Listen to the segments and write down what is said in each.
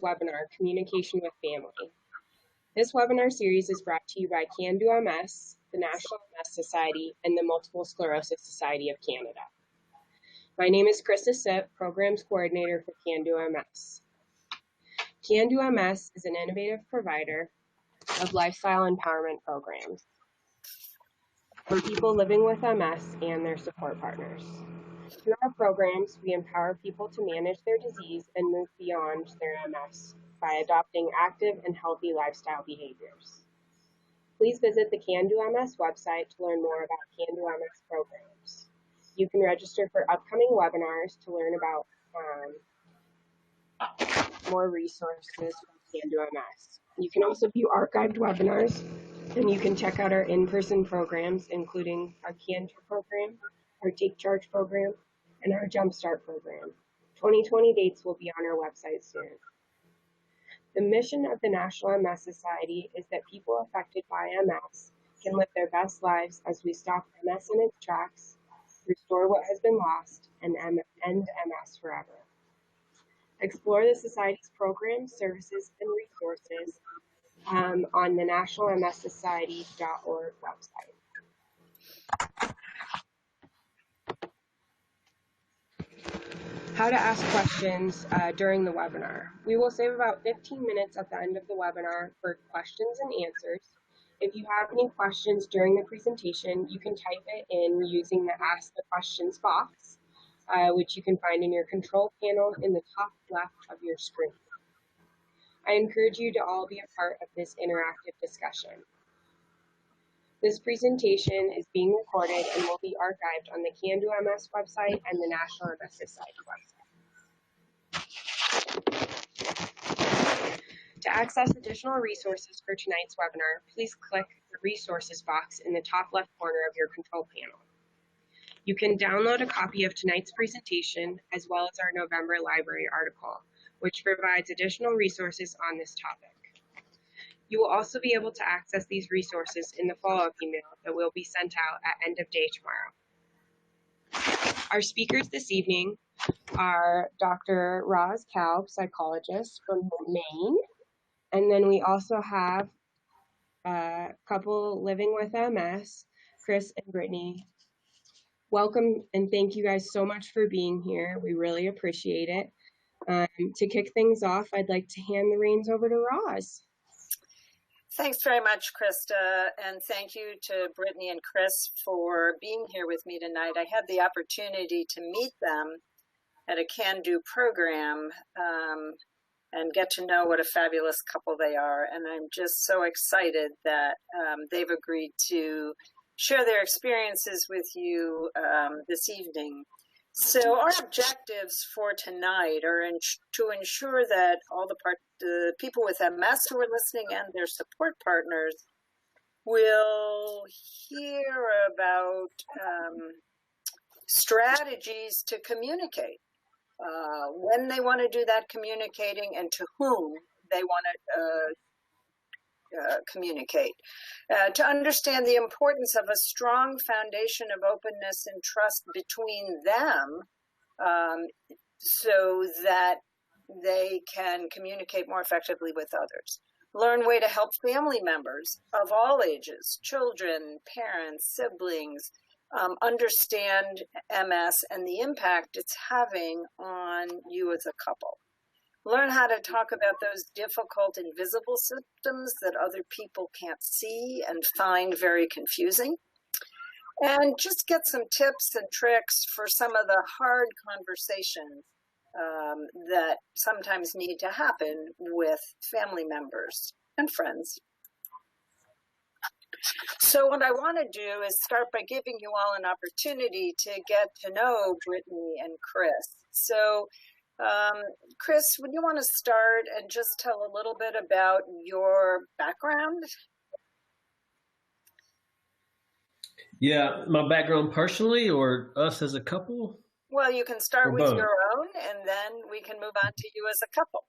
webinar, Communication with Family. This webinar series is brought to you by CanDo MS, the National MS Society, and the Multiple Sclerosis Society of Canada. My name is Krista Sipp, Programs Coordinator for CanDo MS. CanDo MS is an innovative provider of lifestyle empowerment programs for people living with MS and their support partners. Through our programs, we empower people to manage their disease and move beyond their MS by adopting active and healthy lifestyle behaviors. Please visit the CanDo MS website to learn more about CanDo MS programs. You can register for upcoming webinars to learn about more resources from CanDo MS. You can also view archived webinars, and you can check out our in-person programs, including our CanDo program, our Take Charge program, and our Jumpstart program. 2020 dates will be on our website soon. The mission of the National MS Society is that people affected by MS can live their best lives as we stop MS in its tracks, restore what has been lost, and end MS forever. Explore the Society's programs, services, and resources on the nationalmssociety.org website. How to ask questions during the webinar. We will save about 15 minutes at the end of the webinar for questions and answers. If you have any questions during the presentation, you can type it in using the Ask the Questions box, which you can find in your control panel in the top left of your screen. I encourage you to all be a part of this interactive discussion. This presentation is being recorded and will be archived on the CanDo MS website and the National MS Society website. To access additional resources for tonight's webinar, please click the resources box in the top left corner of your control panel. You can download a copy of tonight's presentation as well as our November library article, which provides additional resources on this topic. You will also be able to access these resources in the follow-up email that will be sent out at end of day tomorrow. Our speakers this evening are Dr. Rosalind Kalb, psychologist from Maine, and then we also have a couple living with MS, Chris and Brittany. Welcome and thank you guys so much for being here. We really appreciate it. To kick things off, I'd like to hand the reins over to Roz. Thanks very much, Krista, and thank you to Brittany and Chris for being here with me tonight. I had the opportunity to meet them at a CanDo program and get to know what a fabulous couple they are, and I'm just so excited that they've agreed to share their experiences with you this evening. So our objectives for tonight are to ensure that all the people with MS who are listening and their support partners will hear about strategies to communicate, when they want to do that communicating and to whom they want to communicate, to understand the importance of a strong foundation of openness and trust between them so that they can communicate more effectively with others. Learn way to help family members of all ages, children, parents, siblings, understand MS and the impact it's having on you as a couple. Learn how to talk about those difficult invisible symptoms that other people can't see and find very confusing. And just get some tips and tricks for some of the hard conversations that sometimes need to happen with family members and friends. So what I want to do is start by giving you all an opportunity to get to know Brittany and Chris. So Chris, would you want to start and just tell a little bit about your background? Yeah, my background personally or us as a couple? Well, you can start with your own and then we can move on to you as a couple.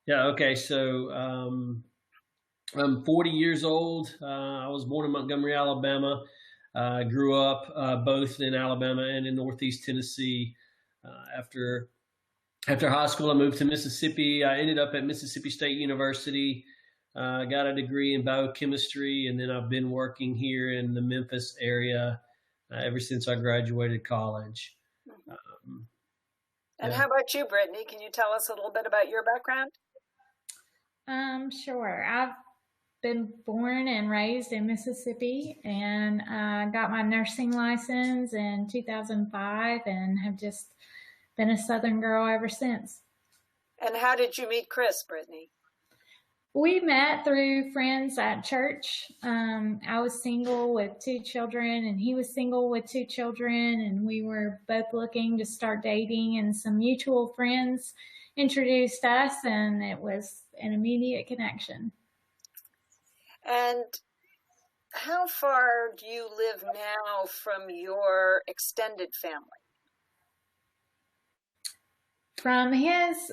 Yeah, okay. So I'm 40 years old. I was born in Montgomery, Alabama. I grew up both in Alabama and in Northeast Tennessee. After After high school, I moved to Mississippi. I ended up at Mississippi State University. Got a degree in biochemistry, and then I've been working here in the Memphis area ever since I graduated college. And how about you, Brittany? Can you tell us a little bit about your background? Sure. I've been born and raised in Mississippi, and got my nursing license in 2005 and have just been a Southern girl ever since. And how did you meet Chris, Brittany? We met through friends at church. I was single with 2 children, and he was single with 2 children, and we were both looking to start dating, and some mutual friends introduced us, and it was an immediate connection. And how far do you live now from your extended family? From his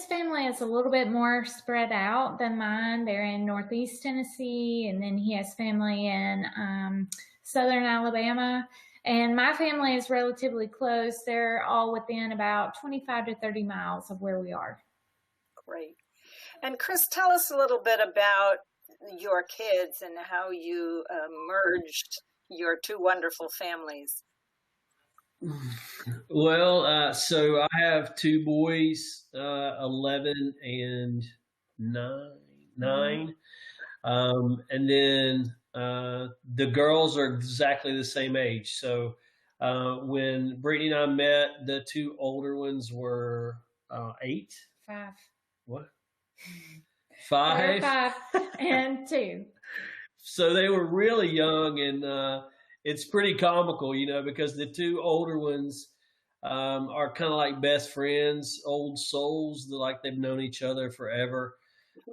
family is a little bit more spread out than mine. They're in Northeast Tennessee, and then he has family in Southern Alabama. And my family is relatively close. They're all within about 25 to 30 miles of where we are. Great. And Chris, tell us a little bit about your kids and how you merged your 2 wonderful families. Well, so I have 2 boys, 11 and 9. And then the girls are exactly the same age. So when Brittany and I met, the 2 older ones were 8. 5. What? 5? 5 and 2. So they were really young, and it's pretty comical, because the 2 older ones are kind of like best friends, old souls, like they've known each other forever.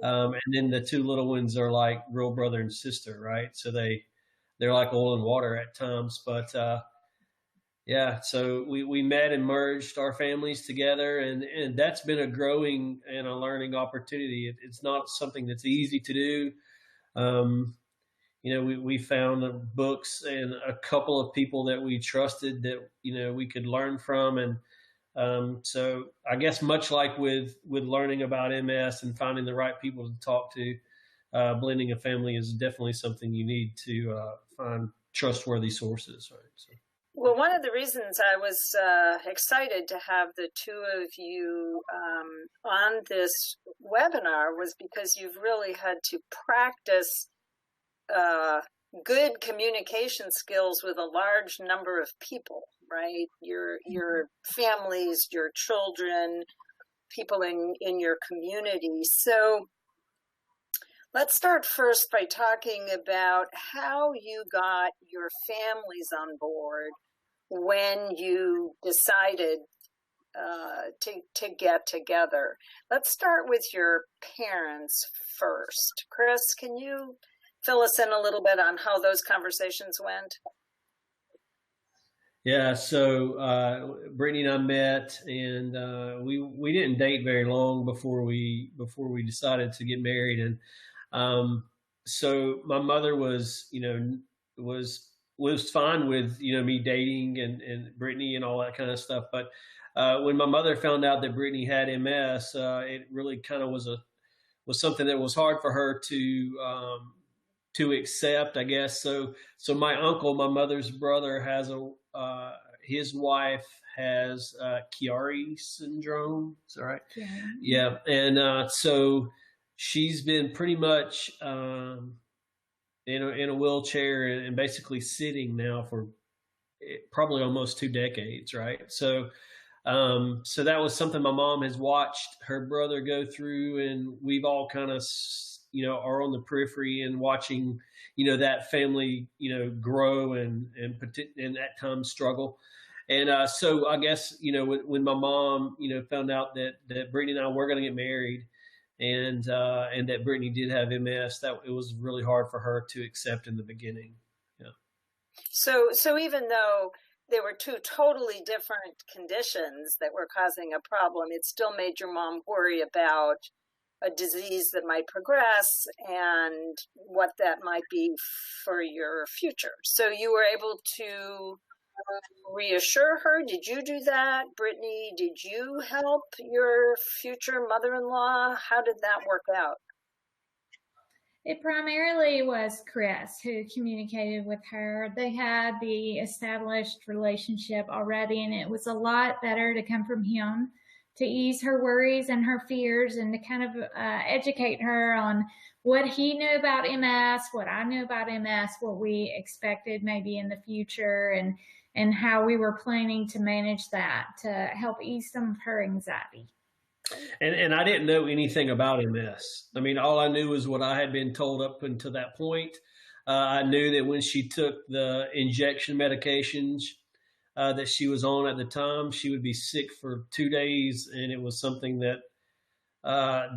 And then the 2 little ones are like real brother and sister, right? So they're like oil and water at times. But yeah, so we met and merged our families together, and that's been a growing and a learning opportunity. It's not something that's easy to do. We found books and a couple of people that we trusted that, we could learn from. And so I guess much like with learning about MS and finding the right people to talk to, blending a family is definitely something you need to find trustworthy sources. Right? So. Well, one of the reasons I was excited to have the 2 of you on this webinar was because you've really had to practice good communication skills with a large number of people, right? Your families, your children, people in your community. So let's start first by talking about how you got your families on board when you decided to get together. Let's start with your parents first. Chris, can you fill us in a little bit on how those conversations went? Yeah, so Brittany and I met, and we didn't date very long before we decided to get married. And so my mother was fine with me dating and Brittany and all that kind of stuff. But when my mother found out that Brittany had MS, it really kind of was something that was hard for her to accept, I guess. So my uncle, my mother's brother, has his wife has Chiari syndrome. Is that right? Yeah. And so she's been pretty much in a wheelchair and basically sitting now for probably almost 2 decades, right? So that was something my mom has watched her brother go through, and we've all kind of are on the periphery and watching that family grow and at times struggle. And so I guess when my mom found out that Brittany and I were going to get married, and that Brittany did have MS, that it was really hard for her to accept in the beginning. Yeah. So even though there were 2 totally different conditions that were causing a problem, it still made your mom worry about a disease that might progress and what that might be for your future. So you were able to reassure her? Did you do that? Brittany, did you help your future mother-in-law? How did that work out? It primarily was Chris who communicated with her. They had the established relationship already, and it was a lot better to come from him to ease her worries and her fears and to kind of educate her on what he knew about MS, what I knew about MS, what we expected maybe in the future, and how we were planning to manage that to help ease some of her anxiety. And I didn't know anything about MS. I mean, all I knew was what I had been told up until that point. I knew that when she took the injection medications that she was on at the time, she would be sick for 2 days. And it was something that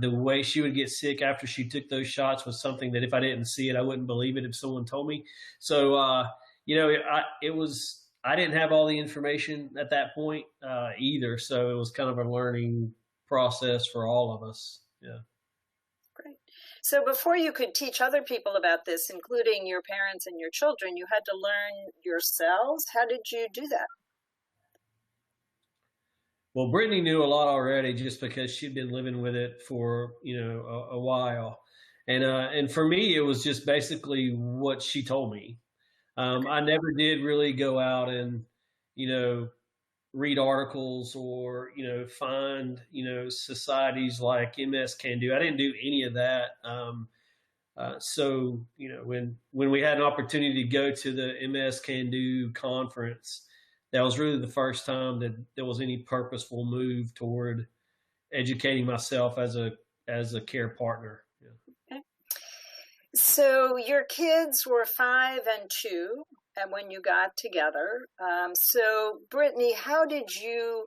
the way she would get sick after she took those shots was something that if I didn't see it, I wouldn't believe it if someone told me. So, I didn't have all the information at that point either. So it was kind of a learning process for all of us. Yeah. Great. So before you could teach other people about this, including your parents and your children, you had to learn yourselves. How did you do that? Well, Brittany knew a lot already just because she'd been living with it for, a while. And for me, it was just basically what she told me. I never did really go out and, read articles or, find, societies like MS CanDo. I didn't do any of that. So, when we had an opportunity to go to the MS CanDo conference, that was really the first time that there was any purposeful move toward educating myself as a care partner. Yeah. Okay. So your kids were 5 and 2. And when you got together, so Brittany, how did you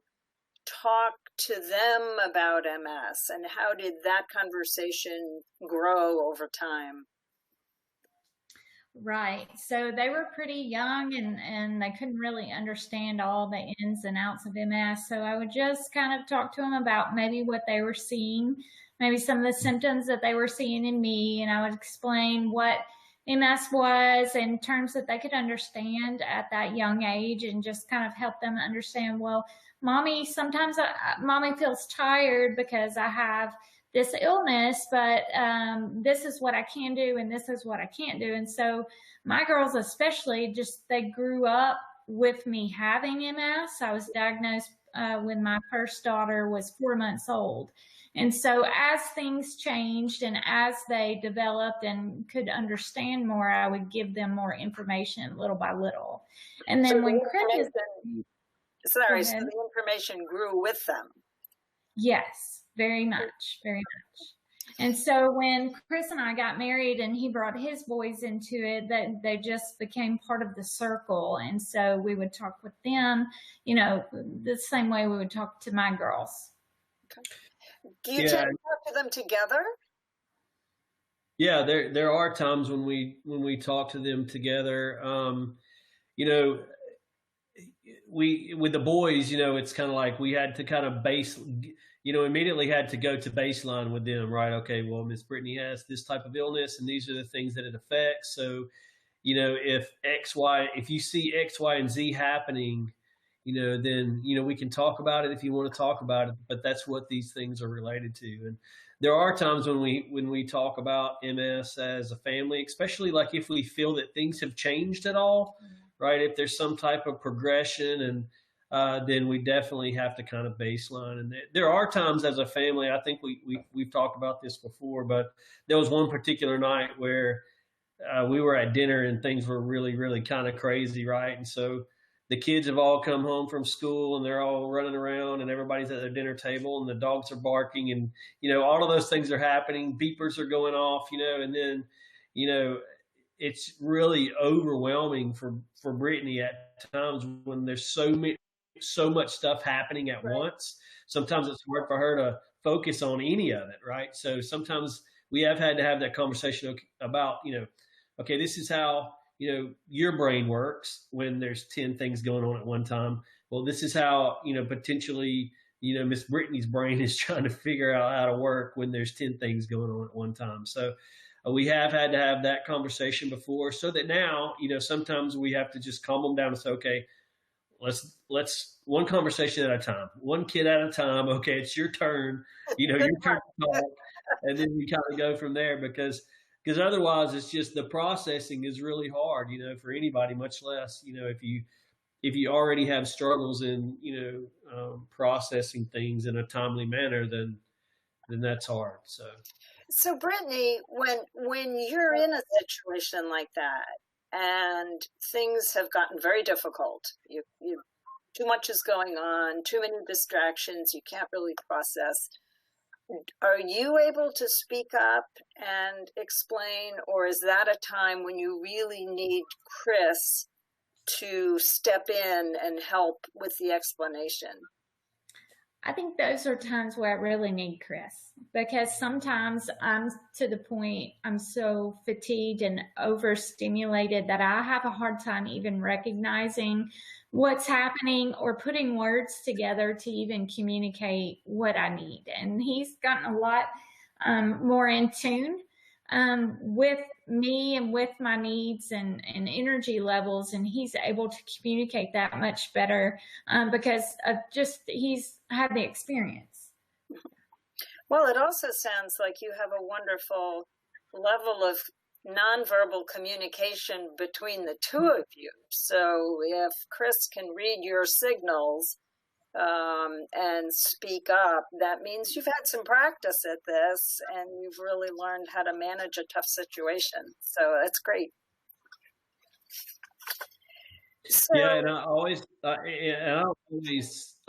talk to them about MS, and how did that conversation grow over time? Right. So they were pretty young and they couldn't really understand all the ins and outs of MS. So I would just kind of talk to them about maybe what they were seeing, maybe some of the symptoms that they were seeing in me, and I would explain what MS was in terms that they could understand at that young age, and just kind of help them understand, well, mommy, sometimes mommy feels tired because I have this illness, but this is what I can do and this is what I can't do. And so my girls especially, they grew up with me having MS. I was diagnosed when my first daughter was 4 months old. And so as things changed and as they developed and could understand more, I would give them more information little by little. And then when Chris... So the information grew with them. Yes, very much, very much. And so when Chris and I got married and he brought his boys into it, that they just became part of the circle. And so we would talk with them, the same way we would talk to my girls. Okay. Do you tend to talk to them together? Yeah, there are times when we talk to them together. We with the boys, it's kind of like we had to kind of immediately had to go to baseline with them, right? Okay, well, Miss Brittany has this type of illness, and these are the things that it affects. So, if you see X, Y, and Z happening, then, we can talk about it if you want to talk about it, but that's what these things are related to. And there are times when we talk about MS as a family, especially like if we feel that things have changed at all, right? If there's some type of progression, and then we definitely have to kind of baseline. And there are times as a family, I think we've talked about this before, but there was one particular night where we were at dinner and things were really, really kind of crazy, right? And so the kids have all come home from school and they're all running around and everybody's at their dinner table and the dogs are barking and, all of those things are happening. Beepers are going off, and then, it's really overwhelming for Brittany at times when there's so much stuff happening at once. Sometimes it's hard for her to focus on any of it, right? So sometimes we have had to have that conversation about, okay, this is how, your brain works when there's 10 things going on at one time. Well, this is how, potentially, Miss Brittany's brain is trying to figure out how to work when there's 10 things going on at one time. So we have had to have that conversation before, so that now, sometimes we have to just calm them down and say, okay, let's one conversation at a time, one kid at a time. Okay, it's your turn. Your turn to talk, and then you kind of go from there because otherwise it's just the processing is really hard. For anybody, much less if you already have struggles in processing things in a timely manner, then that's hard. So Brittany, when you're in a situation like that and things have gotten very difficult, you too much is going on, too many distractions, you can't really process. Are you able to speak up and explain, or is that a time when you really need Chris to step in and help with the explanation? I think those are times where I really need Chris, because sometimes I'm to the point I'm so fatigued and overstimulated that I have a hard time even recognizing what's happening or putting words together to even communicate what I need. And he's gotten a lot more in tune with me and with my needs and energy levels, and he's able to communicate that much better because of just he's had the experience. Well, it also sounds like you have a wonderful level of nonverbal communication between the two of you. So if Chris can read your signals and speak up, that means you've had some practice at this and you've really learned how to manage a tough situation. So that's great. So, yeah, and I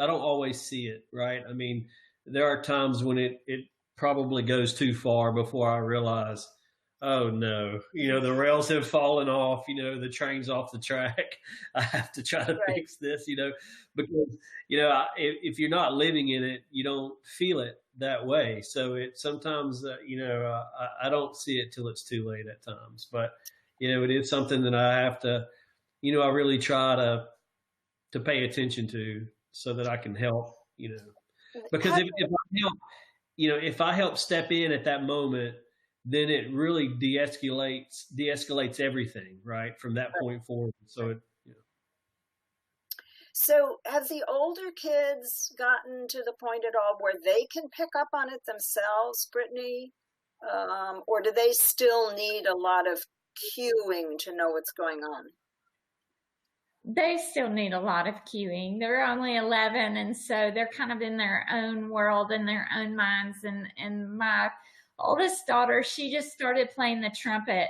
don't always see it, right? I mean, there are times when it probably goes too far before I realize, oh no, the rails have fallen off, the train's off the track. I have to try to fix this, because, if you're not living in it, you don't feel it that way. So sometimes, I don't see it till it's too late at times, but, it is something that I have to, I really try to pay attention to so that I can help, because if I help step in at that moment, then it really de-escalates everything, right, from that point forward. So have the older kids gotten to the point at all where they can pick up on it themselves, Brittany? Or do they still need a lot of cueing to know what's going on? They still need a lot of cueing. They're only 11, and so they're kind of in their own world and their own minds. And my oldest daughter, she just started playing the trumpet.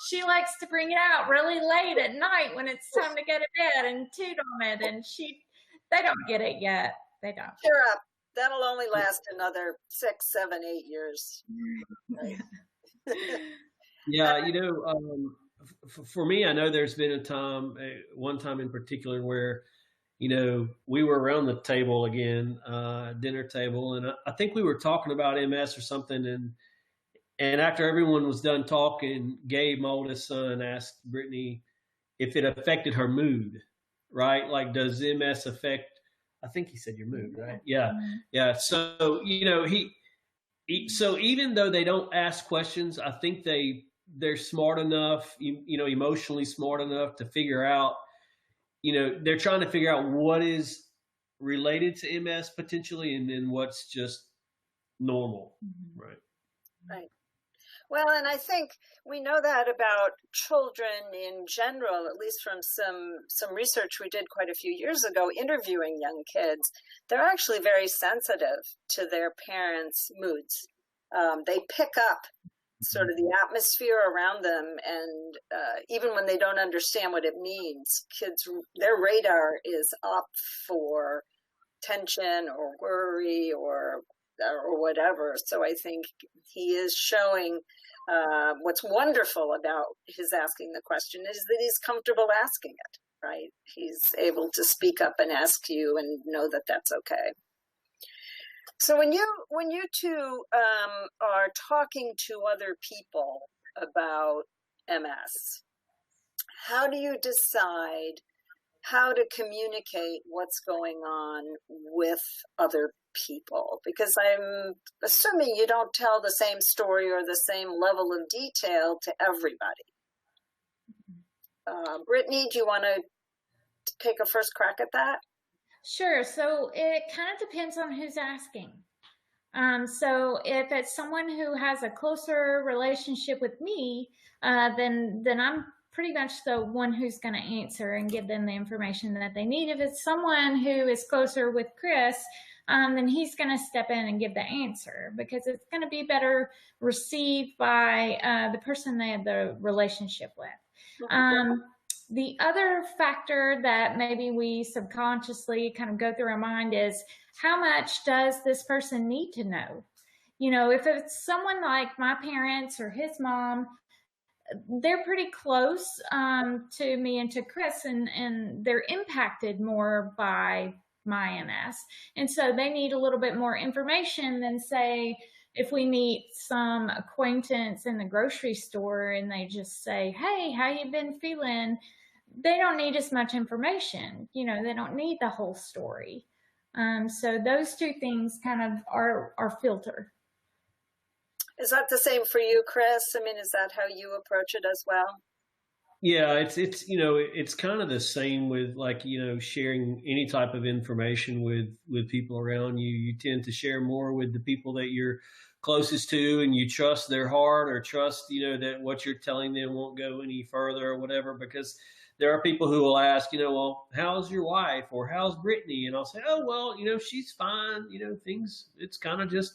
She likes to bring it out really late at night when it's time to go to bed and toot on it. And they don't get it yet. They don't. Cheer up. That'll only last another 6, 7, 8 years. Right? Yeah, for me, I know there's been one time in particular where, we were around the table again, dinner table, and I think we were talking about MS or something. And after everyone was done talking, Gabe, my oldest son, asked Brittany if it affected her mood, right? Like, does MS affect, I think he said your mood, right? Yeah. Yeah. So, so even though they don't ask questions, I think they're smart enough, emotionally smart enough to figure out, they're trying to figure out what is related to MS potentially, and then what's just normal. Right. Right. Well, and I think we know that about children in general, at least from some research we did quite a few years ago, interviewing young kids. They're actually very sensitive to their parents' moods. They pick up sort of the atmosphere around them, and even when they don't understand what it means, kids, their radar is up for tension or worry or whatever. So I think he is showing what's wonderful about his asking the question is that he's comfortable asking it, right? He's able to speak up and ask you and know that that's okay. So when you two are talking to other people about MS, how do you decide how to communicate what's going on with other people? Because I'm assuming you don't tell the same story or the same level of detail to everybody. Brittany, do you want to take a first crack at that? Sure. So it kind of depends on who's asking. So if it's someone who has a closer relationship with me, then I'm pretty much the one who's going to answer and give them the information that they need. If it's someone who is closer with Chris, then he's going to step in and give the answer, because it's going to be better received by the person they have the relationship with. The other factor that maybe we subconsciously kind of go through our mind is, how much does this person need to know? You know, if it's someone like my parents or his mom, they're pretty close to me and to Chris, and they're impacted more by my MS. And so they need a little bit more information than, say, if we meet some acquaintance in the grocery store and they just say, hey, how you been feeling? They don't need as much information. You know, they don't need the whole story. So those two things kind of are filtered. Is that the same for you, Chris? I mean, is that how you approach it as well? Yeah, it's you know, it's kind of the same with, like, you know, sharing any type of information with people around you. You tend to share more with the people that you're closest to, and you trust their heart, or trust, you know, that what you're telling them won't go any further or whatever. Because there are people who will ask, you know, well, how's your wife, or how's Brittany? And I'll say, oh, well, you know, she's fine. You know, things, it's kind of just,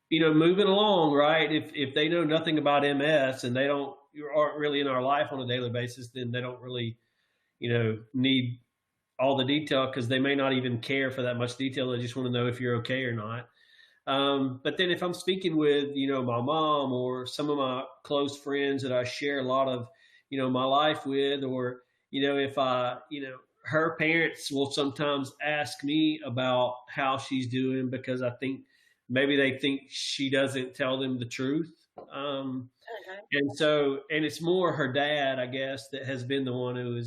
you know, moving along, right? If they know nothing about MS and they aren't really in our life on a daily basis, then they don't really, you know, need all the detail, because they may not even care for that much detail. They just want to know if you're okay or not. But then if I'm speaking with, you know, my mom or some of my close friends that I share a lot of, you know, my life with, or, you know, if you know, her parents will sometimes ask me about how she's doing, because I think maybe they think she doesn't tell them the truth. And so, and it's more her dad, I guess, that has been the one who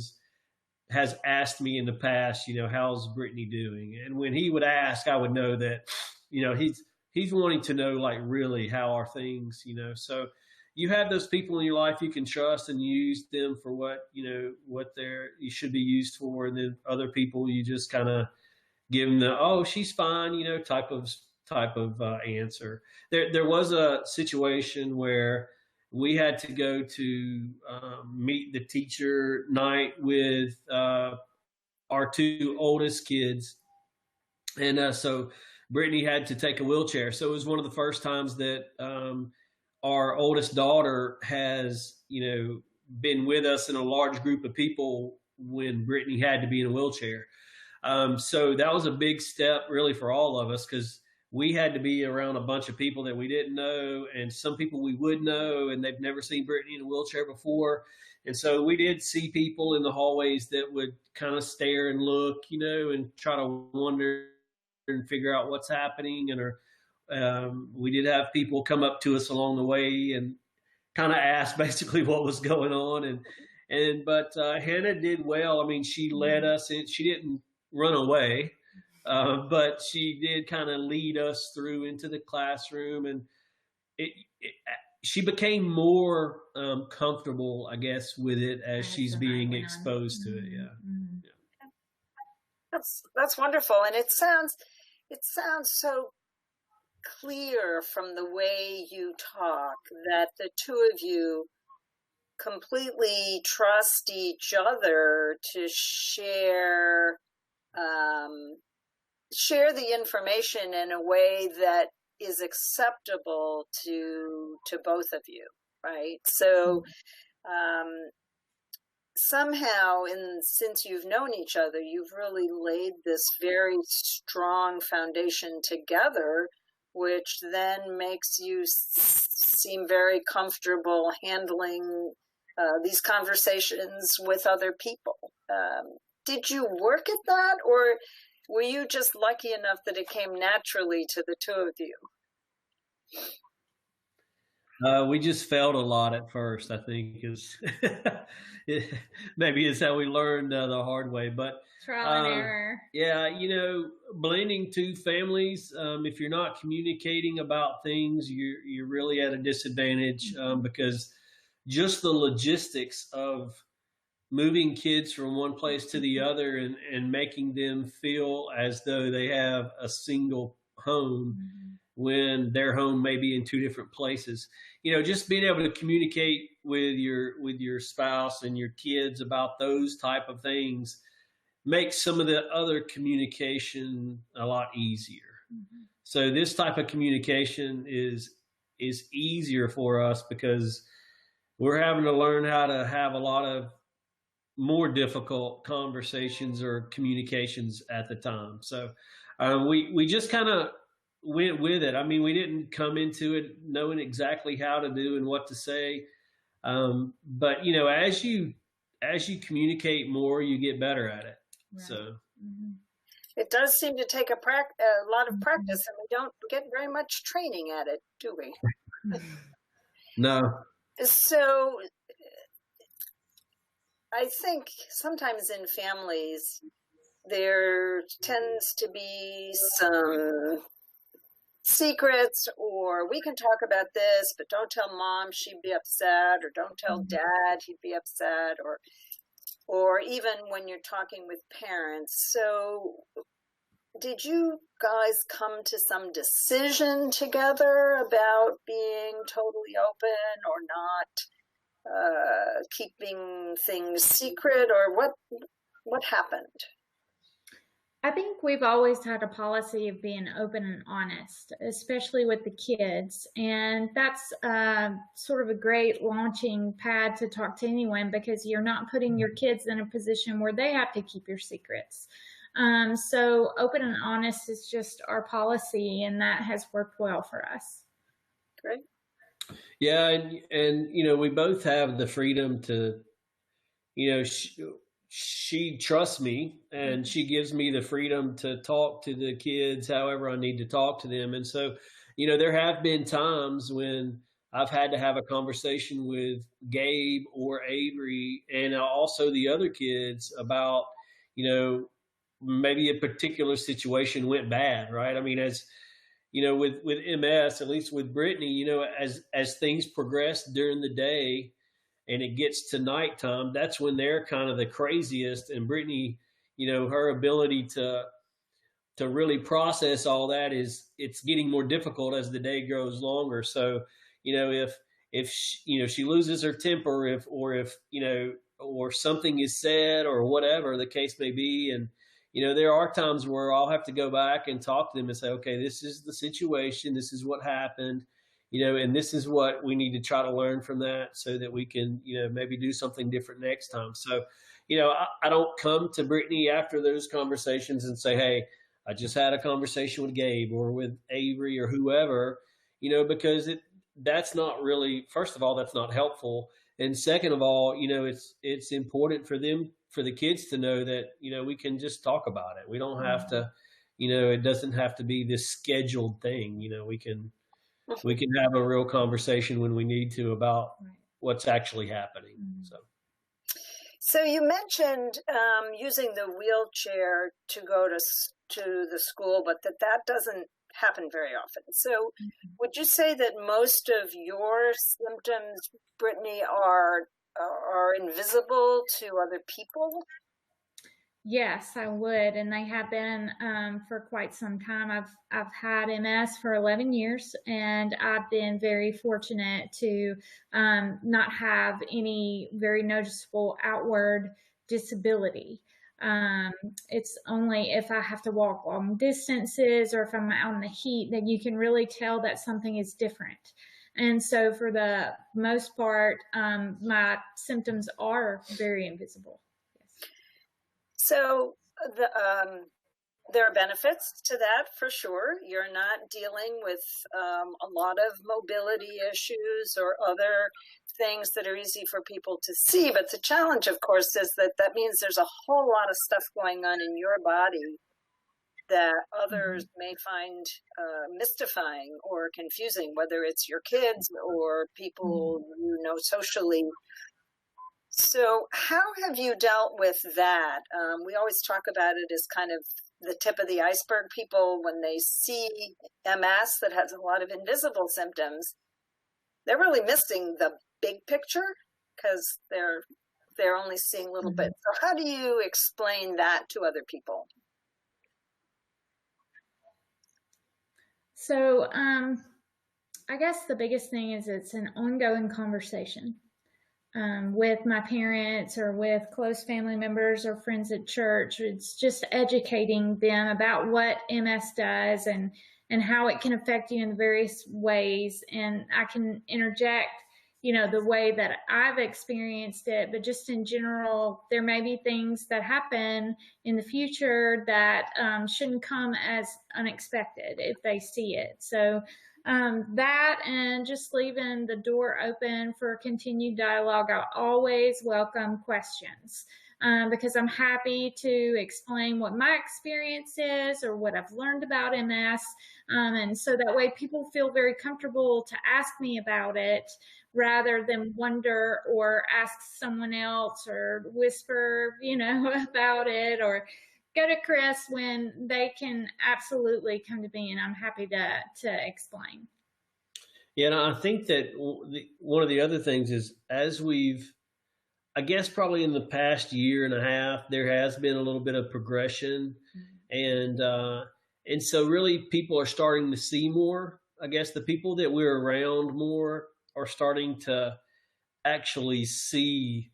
has asked me in the past, you know, how's Brittany doing? And when he would ask, I would know that, you know, he's wanting to know, like, really, how are things, you know? So you have those people in your life you can trust and use them for what, you know, what you should be used for. And then other people, you just kind of give them the, oh, she's fine, you know, type of answer. There was a situation where we had to go to meet the teacher night with our two oldest kids. And so Brittany had to take a wheelchair. So it was one of the first times that our oldest daughter has, you know, been with us in a large group of people when Brittany had to be in a wheelchair. So that was a big step really for all of us, because we had to be around a bunch of people that we didn't know, and some people we would know, and they've never seen Brittany in a wheelchair before. And so we did see people in the hallways that would kind of stare and look, you know, and try to wonder and figure out what's happening. And we did have people come up to us along the way and kind of ask basically what was going on. But Hannah did well. I mean, she led us in. She didn't run away. But she did kind of lead us through into the classroom, and she became more comfortable, I guess, with it as she's being exposed to it. Yeah. Mm-hmm. Yeah. That's wonderful, and it sounds so clear from the way you talk that the two of you completely trust each other to share the information in a way that is acceptable to both of you, right? So somehow, since you've known each other, you've really laid this very strong foundation together, which then makes you seem very comfortable handling these conversations with other people. Did you work at that, or were you just lucky enough that it came naturally to the two of you? We just failed a lot at first, I think, is maybe it's how we learned the hard way. But trial and error. Yeah, you know, blending two families, if you're not communicating about things, you're really at a disadvantage, because just the logistics of moving kids from one place to the other and making them feel as though they have a single home when their home may be in two different places. Just being able to communicate with your spouse and your kids about those type of things makes some of the other communication a lot easier. So this type of communication is easier for us because we're having to learn how to have a lot of more difficult conversations or communications at the time. So we just kind of went with it. I mean, we didn't come into it knowing exactly how to do and what to say. But as you communicate more, you get better at it. Right. So it does seem to take a lot of practice, and we don't get very much training at it, do we? No. So I think sometimes in families there tends to be some secrets, or we can talk about this, but don't tell mom, she'd be upset, or don't tell dad, he'd be upset, or even when you're talking with parents. So did you guys come to some decision together about being totally open or not, keeping things secret, or what happened? I think we've always had a policy of being open and honest, especially with the kids. And that's sort of a great launching pad to talk to anyone, because you're not putting your kids in a position where they have to keep your secrets. So open and honest is just our policy, and that has worked well for us. Great. Yeah. And we both have the freedom to, she trusts me, and she gives me the freedom to talk to the kids however I need to talk to them. And so, there have been times when I've had to have a conversation with Gabe or Avery and also the other kids about, maybe a particular situation went bad, right? I mean, as with MS, at least with Brittany, as things progress during the day and it gets to nighttime, that's when they're kind of the craziest. And Brittany, her ability to really process all that it's getting more difficult as the day grows longer. So, if she loses her temper, or something is said or whatever the case may be, and there are times where I'll have to go back and talk to them and say, okay, this is the situation, this is what happened, and this is what we need to try to learn from that so that we can, maybe do something different next time. So, I don't come to Brittany after those conversations and say, hey, I just had a conversation with Gabe or with Avery or whoever, because that's not really, first of all, that's not helpful. And second of all, it's important for the kids to know that, we can just talk about it. We don't have to, it doesn't have to be this scheduled thing. We can have a real conversation when we need to about what's actually happening. So you mentioned using the wheelchair to go to the school, but that doesn't happen very often. So would you say that most of your symptoms, Brittany, are invisible to other people? Yes, I would, and they have been for quite some time. I've had MS for 11 years, and I've been very fortunate to not have any very noticeable outward disability. It's only if I have to walk long distances or if I'm out in the heat that you can really tell that something is different. And so for the most part, my symptoms are very invisible. Yes. So there are benefits to that for sure. You're not dealing with a lot of mobility issues or other things that are easy for people to see. But the challenge, of course, is that means there's a whole lot of stuff going on in your body that others may find mystifying or confusing, whether it's your kids or people you know socially. So how have you dealt with that? We always talk about it as kind of the tip of the iceberg. People, when they see MS that has a lot of invisible symptoms, they're really missing the big picture because they're they're only seeing a little bit. So how do you explain that to other people? So I guess the biggest thing is it's an ongoing conversation with my parents or with close family members or friends at church. It's just educating them about what MS does and how it can affect you in various ways. And I can interject, the way that I've experienced it, but just in general, there may be things that happen in the future that shouldn't come as unexpected if they see it. So that, and just leaving the door open for continued dialogue. I always welcome questions because I'm happy to explain what my experience is or what I've learned about MS. And so that way people feel very comfortable to ask me about it rather than wonder or ask someone else or whisper, about it, or go to Chris when they can absolutely come to me, and I'm happy to explain. Yeah, and I think that one of the other things is, as I guess probably in the past year and a half, there has been a little bit of progression, and so really people are starting to see more. I guess the people that we're around more are starting to actually see,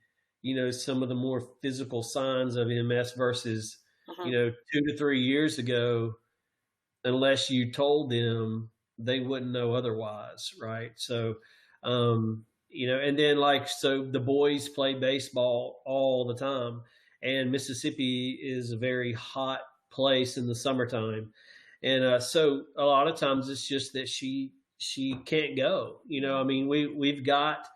some of the more physical signs of MS versus, 2 to 3 years ago, unless you told them, they wouldn't know otherwise. Right. So, and then so the boys play baseball all the time, and Mississippi is a very hot place in the summertime. And so a lot of times it's just that she can't go. We've got,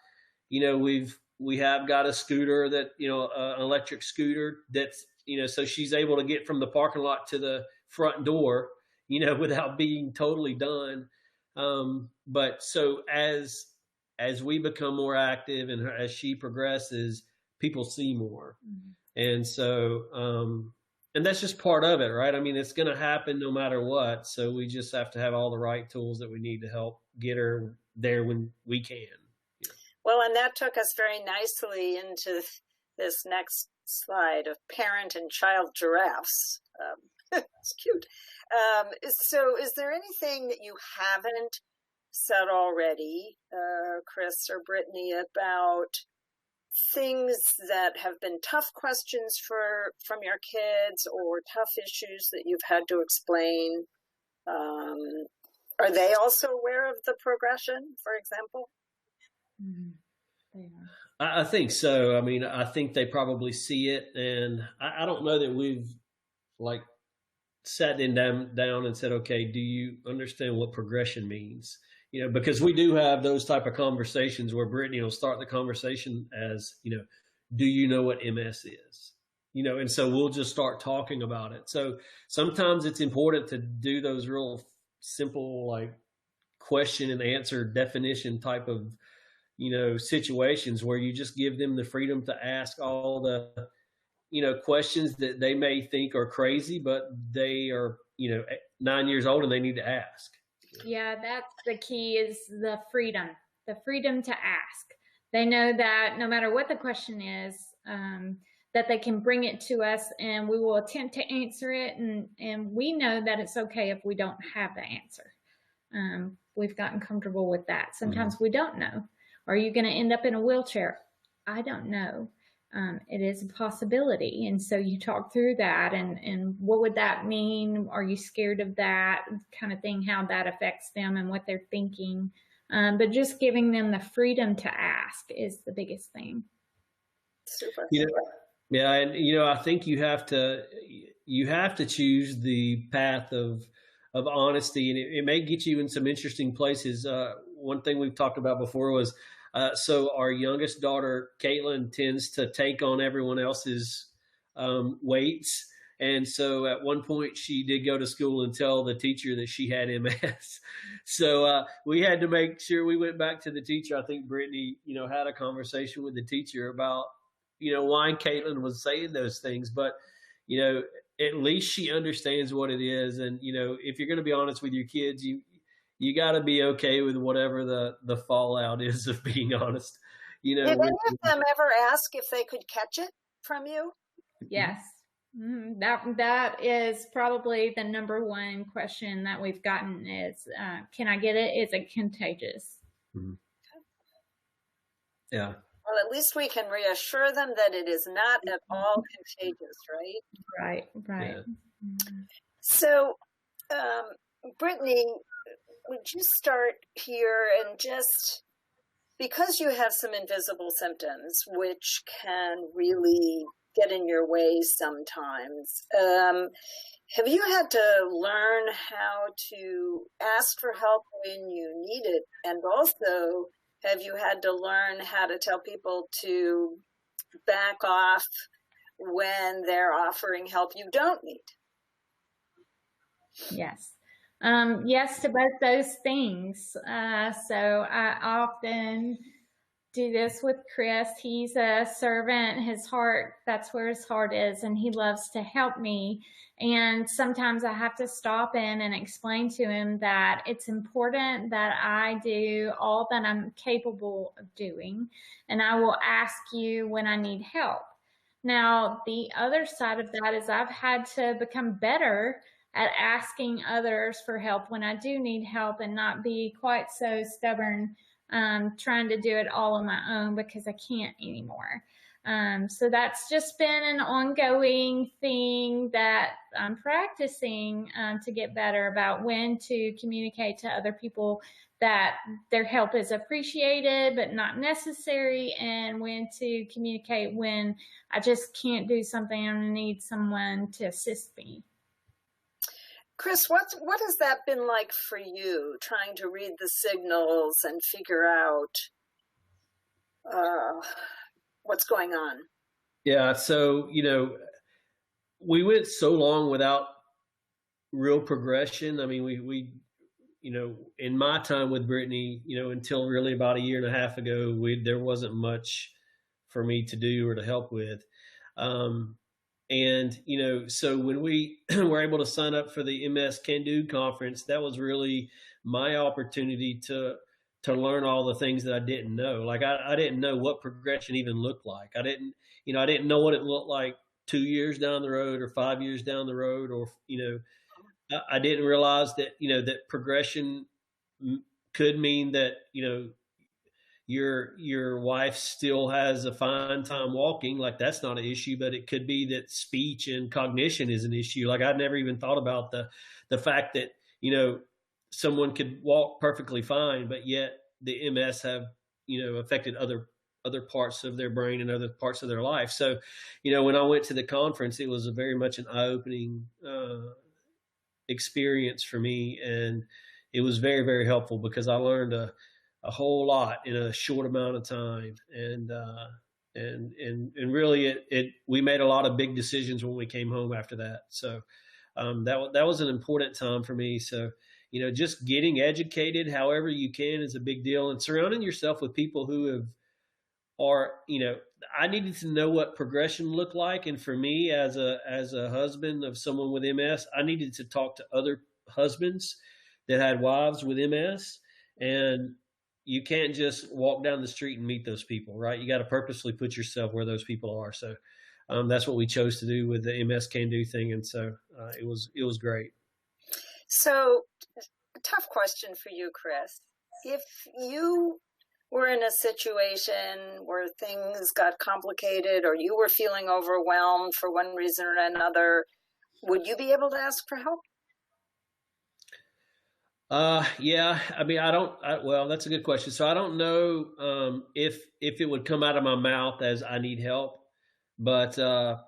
we have got a scooter that, an electric scooter that's, so she's able to get from the parking lot to the front door, without being totally done. But so as we become more active and as she progresses, people see more. And so, and that's just part of it, right? I mean, it's going to happen no matter what. So we just have to have all the right tools that we need to help get her there when we can. Well, and that took us very nicely into this next slide of parent and child giraffes. It's cute. So is there anything that you haven't said already, Chris or Brittany, about things that have been tough questions from your kids or tough issues that you've had to explain? Are they also aware of the progression, for example? I think so. I mean, I think they probably see it, and I don't know that we've sat them down and said, okay, do you understand what progression means? Because we do have those type of conversations where Brittany will start the conversation as, do you know what MS is? And so we'll just start talking about it. So sometimes it's important to do those real simple, question and answer definition type of, situations where you just give them the freedom to ask all the, questions that they may think are crazy, but they are, 9 years old and they need to ask. Yeah, that's the key, is the freedom to ask. They know that no matter what the question is, that they can bring it to us and we will attempt to answer it. And we know that it's okay if we don't have the answer. We've gotten comfortable with that. Sometimes we don't know. Are you going to end up in a wheelchair? I don't know. It is a possibility. And so you talk through that and what would that mean? Are you scared of that kind of thing, how that affects them and what they're thinking? But just giving them the freedom to ask is the biggest thing. Super. Yeah. And, I think you have to choose the path of honesty, and it may get you in some interesting places. One thing we've talked about before was, so our youngest daughter, Caitlin, tends to take on everyone else's weights. And so at one point she did go to school and tell the teacher that she had MS. So we had to make sure we went back to the teacher. I think Brittany, had a conversation with the teacher about, why Caitlin was saying those things. But, at least she understands what it is. And, if you're going to be honest with your kids, you got to be okay with whatever the fallout is of being honest. you know, Did any of them ever ask if they could catch it from you? Yes. That is probably the number one question that we've gotten is, can I get it? Is it contagious? Yeah. Well, at least we can reassure them that it is not at all contagious, right? Right. Yeah. So, Brittany, would you start here and just, because you have some invisible symptoms, which can really get in your way sometimes, have you had to learn how to ask for help when you need it? And also, have you had to learn how to tell people to back off when they're offering help you don't need? Yes. Yes to both those things. So I often do this with Chris. He's a servant. His heart, that's where his heart is, and he loves to help me. And sometimes I have to stop in and explain to him that it's important that I do all that I'm capable of doing, and I will ask you when I need help. Now, the other side of that is I've had to become better at asking others for help when I do need help and not be quite so stubborn trying to do it all on my own because I can't anymore. So that's just been an ongoing thing that I'm practicing to get better about when to communicate to other people that their help is appreciated but not necessary, and when to communicate when I just can't do something and I need someone to assist me. Chris, what has that been like for you, trying to read the signals and figure out what's going on? Yeah. So, you know, we went so long without real progression. I mean, we, you know, in my time with Brittany, you know, until really about a year and a half ago, there wasn't much for me to do or to help with. And, you know, so when we were able to sign up for the MS CanDo conference, that was really my opportunity to learn all the things that I didn't know. Like I didn't know what progression even looked like. I didn't know what it looked like 2 years down the road or 5 years down the road, or, you know, I didn't realize that, you know, that progression could mean that, you know, your wife still has a fine time walking, like that's not an issue, but it could be that speech and cognition is an issue. Like I'd never even thought about the fact that, you know, someone could walk perfectly fine, but yet the MS have, you know, affected other parts of their brain and other parts of their life. So, you know, when I went to the conference, it was a very much an eye-opening experience for me, and it was very, very helpful because I learned a whole lot in a short amount of time. And really we made a lot of big decisions when we came home after that. So that was an important time for me. So, you know, just getting educated however you can is a big deal, and surrounding yourself with people who you know, I needed to know what progression looked like. And for me, as a husband of someone with MS, I needed to talk to other husbands that had wives with MS. And you can't just walk down the street and meet those people, right? You got to purposely put yourself where those people are. So that's what we chose to do with the MS CanDo thing. And so it was great. So, a tough question for you, Chris. If you were in a situation where things got complicated or you were feeling overwhelmed for one reason or another, would you be able to ask for help? Yeah, I mean, well, that's a good question. So I don't know, if it would come out of my mouth as I need help, but,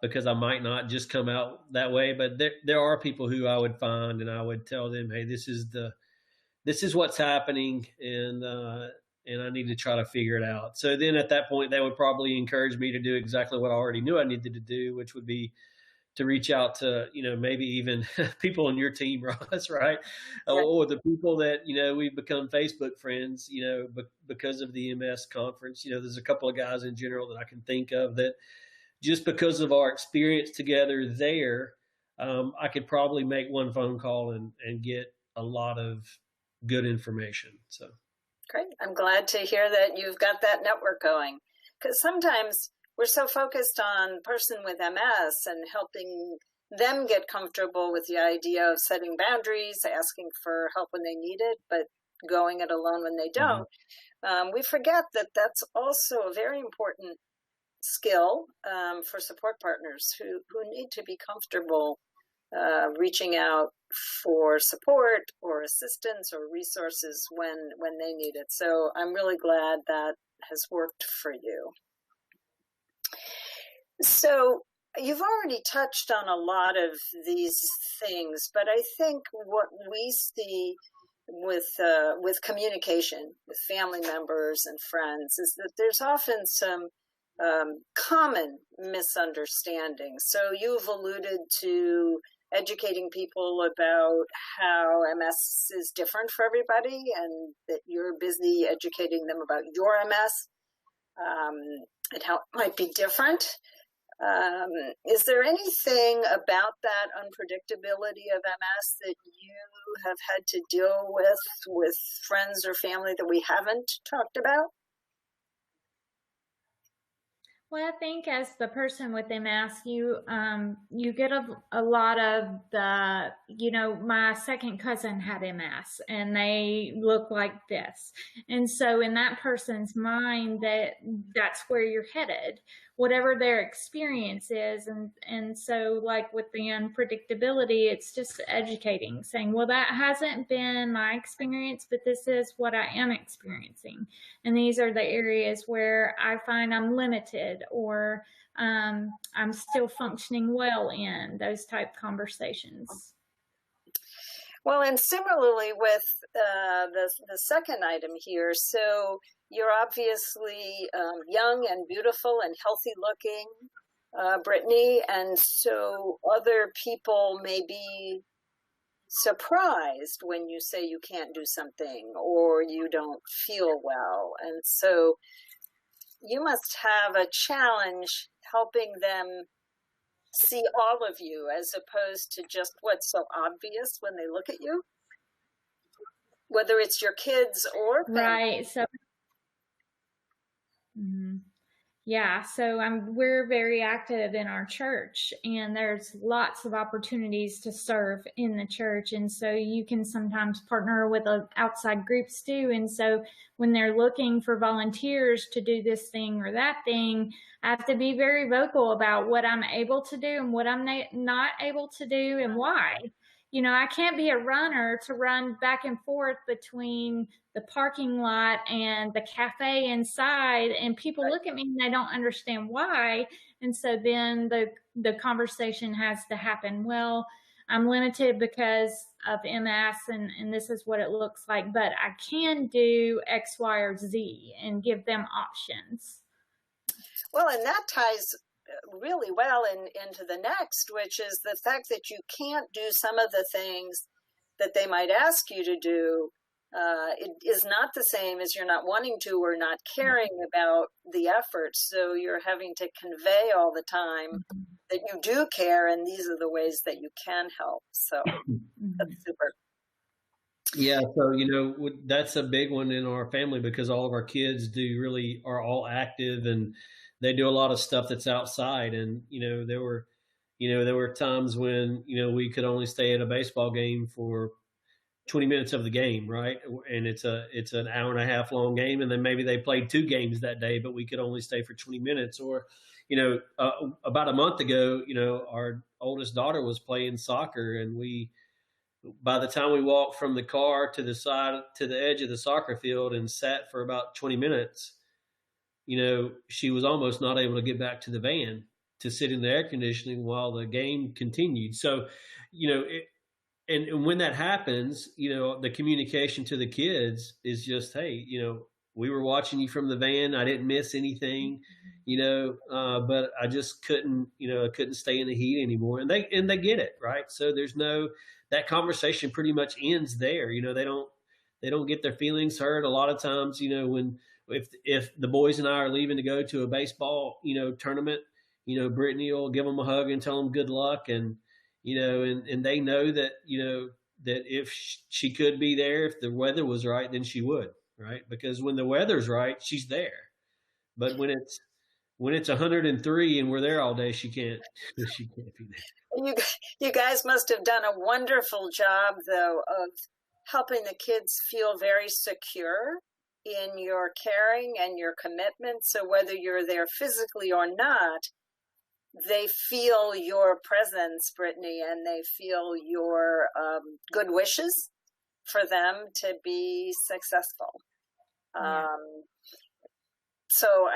because I might not just come out that way, but there are people who I would find and I would tell them, hey, this is what's happening. And I need to try to figure it out. So then at that point, they would probably encourage me to do exactly what I already knew I needed to do, which would be to reach out to, you know, maybe even people on your team, Ross, right? Or the people that, you know, we've become Facebook friends, you know, because of the MS conference. You know, there's a couple of guys in general that I can think of that just because of our experience together there, I could probably make one phone call and get a lot of good information. So. Great. I'm glad to hear that you've got that network going, because sometimes we're so focused on the person with MS and helping them get comfortable with the idea of setting boundaries, asking for help when they need it, but going it alone when they don't. We forget that that's also a very important skill for support partners who need to be comfortable reaching out for support or assistance or resources when they need it. So I'm really glad that has worked for you. So you've already touched on a lot of these things, but I think what we see with communication with family members and friends is that there's often some common misunderstandings. So you've alluded to educating people about how MS is different for everybody and that you're busy educating them about your MS and how it might be different. Is there anything about that unpredictability of MS that you have had to deal with friends or family that we haven't talked about? Well, I think as the person with MS, you get a lot of the, my second cousin had MS and they look like this. And so in that person's mind, that's where you're headed, whatever their experience is. And so like with the unpredictability, it's just educating, saying, well, that hasn't been my experience, but this is what I am experiencing. And these are the areas where I find I'm limited or I'm still functioning well in those type conversations. Well, and similarly with the second item here, so you're obviously young and beautiful and healthy looking, Brittany, and so other people may be surprised when you say you can't do something or you don't feel well. And so you must have a challenge helping them see all of you as opposed to just what's so obvious when they look at you, whether it's your kids or family. Right. So yeah, so we're very active in our church, and there's lots of opportunities to serve in the church. And so you can sometimes partner with outside groups too. And so when they're looking for volunteers to do this thing or that thing, I have to be very vocal about what I'm able to do and what I'm not able to do and why. I can't be a runner to run back and forth between the parking lot and the cafe inside, and people look at me and they don't understand why. And so then the conversation has to happen. Well, I'm limited because of MS and this is what it looks like, but I can do X, Y, or Z and give them options. Well, and that ties really well into the next, which is the fact that you can't do some of the things that they might ask you to do. It is not the same as you're not wanting to or not caring about the effort. So you're having to convey all the time that you do care, and these are the ways that you can help. So that's super. Yeah, so that's a big one in our family because all of our kids are all active and they do a lot of stuff that's outside. And there were times when we could only stay at a baseball game for 20 minutes of the game, right? And it's an hour and a half long game, and then maybe they played 2 games that day, but we could only stay for 20 minutes. Or about a month ago, our oldest daughter was playing soccer, and by the time we walked from the car to the edge of the soccer field and sat for about 20 minutes, she was almost not able to get back to the van to sit in the air conditioning while the game continued. So, and when that happens, the communication to the kids is just, hey, we were watching you from the van. I didn't miss anything, but I just couldn't stay in the heat anymore. And they get it, right? So that conversation pretty much ends there. They don't get their feelings hurt. A lot of times, if the boys and I are leaving to go to a baseball, tournament, Brittany will give them a hug and tell them good luck. And they know that, that if she could be there, if the weather was right, then she would. right? Because when the weather's right, she's there. But when it's 103 and we're there all day, she can't she can't be there. You guys must have done a wonderful job, though, of helping the kids feel very secure in your caring and your commitment. So whether you're there physically or not, they feel your presence, Brittany, and they feel your good wishes for them to be successful. Yeah. So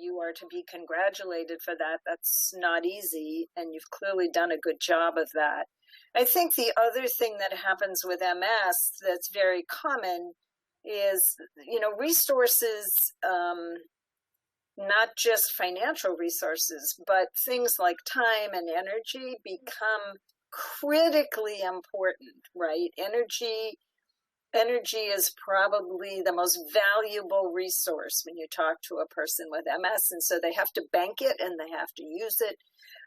you are to be congratulated for that. That's not easy, and you've clearly done a good job of that. I think the other thing that happens with MS that's very common is, resources, not just financial resources, but things like time and energy become critically important, right? Energy is probably the most valuable resource when you talk to a person with MS, and so they have to bank it and they have to use it.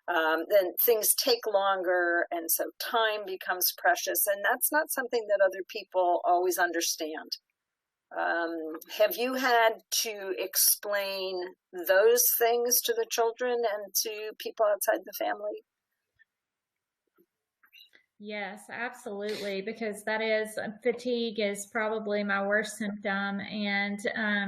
Then things take longer, and so time becomes precious, and that's not something that other people always understand. Have you had to explain those things to the children and to people outside the family? Yes, absolutely, because fatigue is probably my worst symptom, and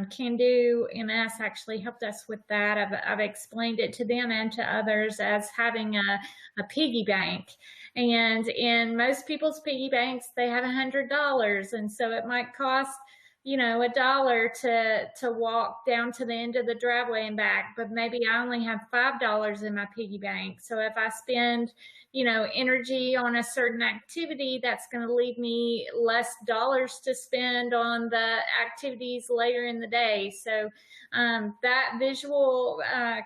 CanDo MS actually helped us with that. I've explained it to them and to others as having a piggy bank, and in most people's piggy banks they have $100, and so it might cost $1 to walk down to the end of the driveway and back, but maybe I only have $5 in my piggy bank. So if I spend energy on a certain activity, that's going to leave me less dollars to spend on the activities later in the day. So that visual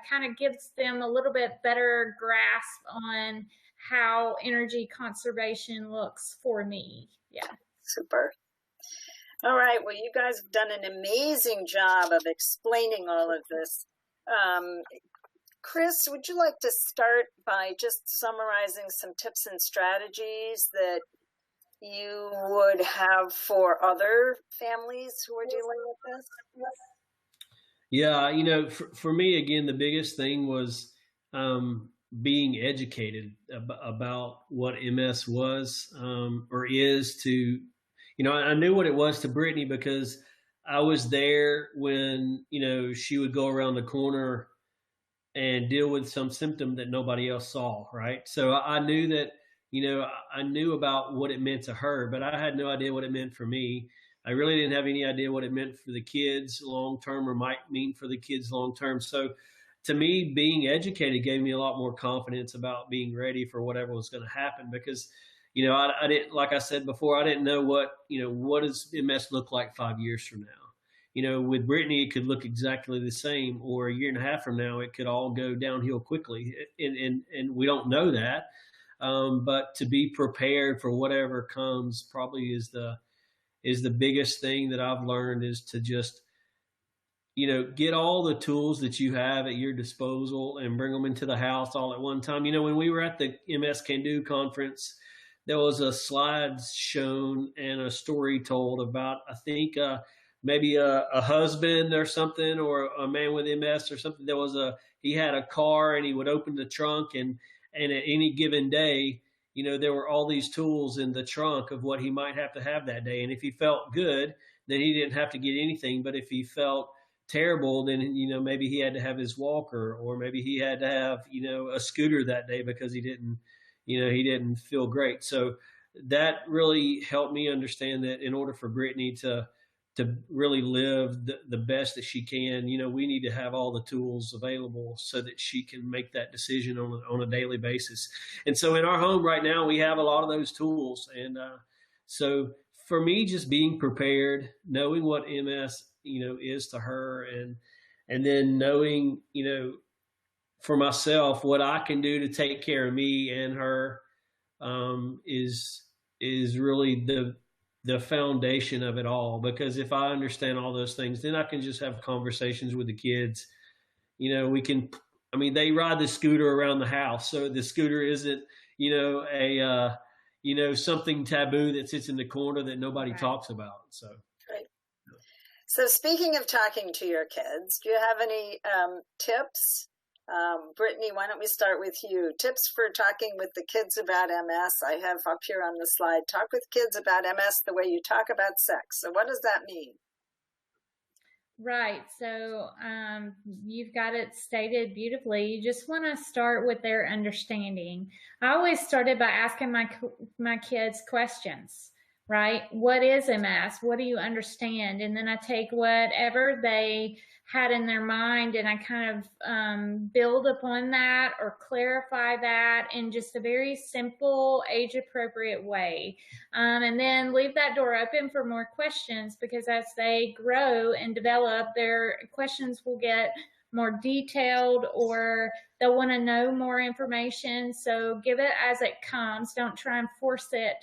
kind of gives them a little bit better grasp on how energy conservation looks for me. Yeah. Super. All right. Well, you guys have done an amazing job of explaining all of this. Chris, would you like to start by just summarizing some tips and strategies that you would have for other families who are dealing with this? Yeah, for me, again, the biggest thing was being educated about what MS was or is to, I knew what it was to Brittany because I was there when, she would go around the corner and deal with some symptom that nobody else saw, right? So I knew that, I knew about what it meant to her, but I had no idea what it meant for me. I really didn't have any idea what it meant for the kids long term or might mean for the kids long term. So to me, being educated gave me a lot more confidence about being ready for whatever was going to happen because, I didn't, like I said before, I didn't know what does MS look like 5 years from now. With Brittany, it could look exactly the same, or a year and a half from now, it could all go downhill quickly. And we don't know that. But to be prepared for whatever comes probably is the biggest thing that I've learned is to just, get all the tools that you have at your disposal and bring them into the house all at one time. When we were at the MS CanDo conference, there was a slides shown and a story told about, I think, maybe a husband or something, or a man with MS or something. He had a car and he would open the trunk and at any given day, there were all these tools in the trunk of what he might have to have that day. And if he felt good, then he didn't have to get anything. But if he felt terrible, then, maybe he had to have his walker, or maybe he had to have, a scooter that day because he didn't feel great. So that really helped me understand that in order for Brittany to really live the best that she can, we need to have all the tools available so that she can make that decision on a daily basis. And so in our home right now, we have a lot of those tools. And so for me, just being prepared, knowing what MS, is to her, and then knowing, for myself, what I can do to take care of me and her is really the foundation of it all. Because if I understand all those things, then I can just have conversations with the kids. They ride the scooter around the house. So the scooter isn't, something taboo that sits in the corner that nobody talks about. So. Right. So speaking of talking to your kids, do you have any tips? Brittany, why don't we start with you? Tips for talking with the kids about MS. I have up here on the slide, talk with kids about MS the way you talk about sex. So what does that mean? Right. So you've got it stated beautifully. You just want to start with their understanding. I always started by asking my kids questions, right? What is MS? What do you understand? And then I take whatever they had in their mind and I kind of build upon that or clarify that in just a very simple, age-appropriate way. And then leave that door open for more questions, because as they grow and develop, their questions will get more detailed or they'll want to know more information. So give it as it comes. Don't try and force it.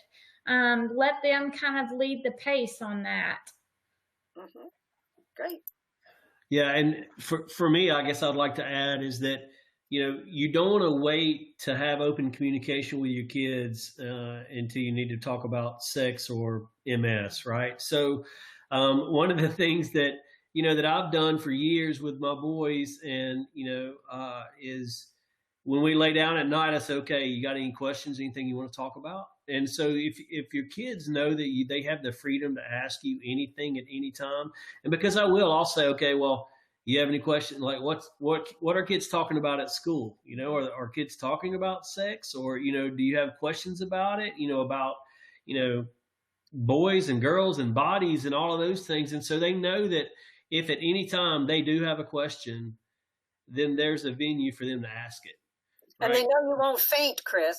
Let them kind of lead the pace on that. Mm-hmm. Great. Yeah, and for me, I guess I'd like to add is that, you don't want to wait to have open communication with your kids until you need to talk about sex or MS, right? So one of the things that, that I've done for years with my boys and, is when we lay down at night, I say, okay, you got any questions, anything you want to talk about? And so if your kids know that they have the freedom to ask you anything at any time, and because I will, I'll say, okay, well, you have any questions? Like what are kids talking about at school? Are kids talking about sex, or, do you have questions about it? About, boys and girls and bodies and all of those things. And so they know that if at any time they do have a question, then there's a venue for them to ask it. Right? And they know you won't faint, Chris.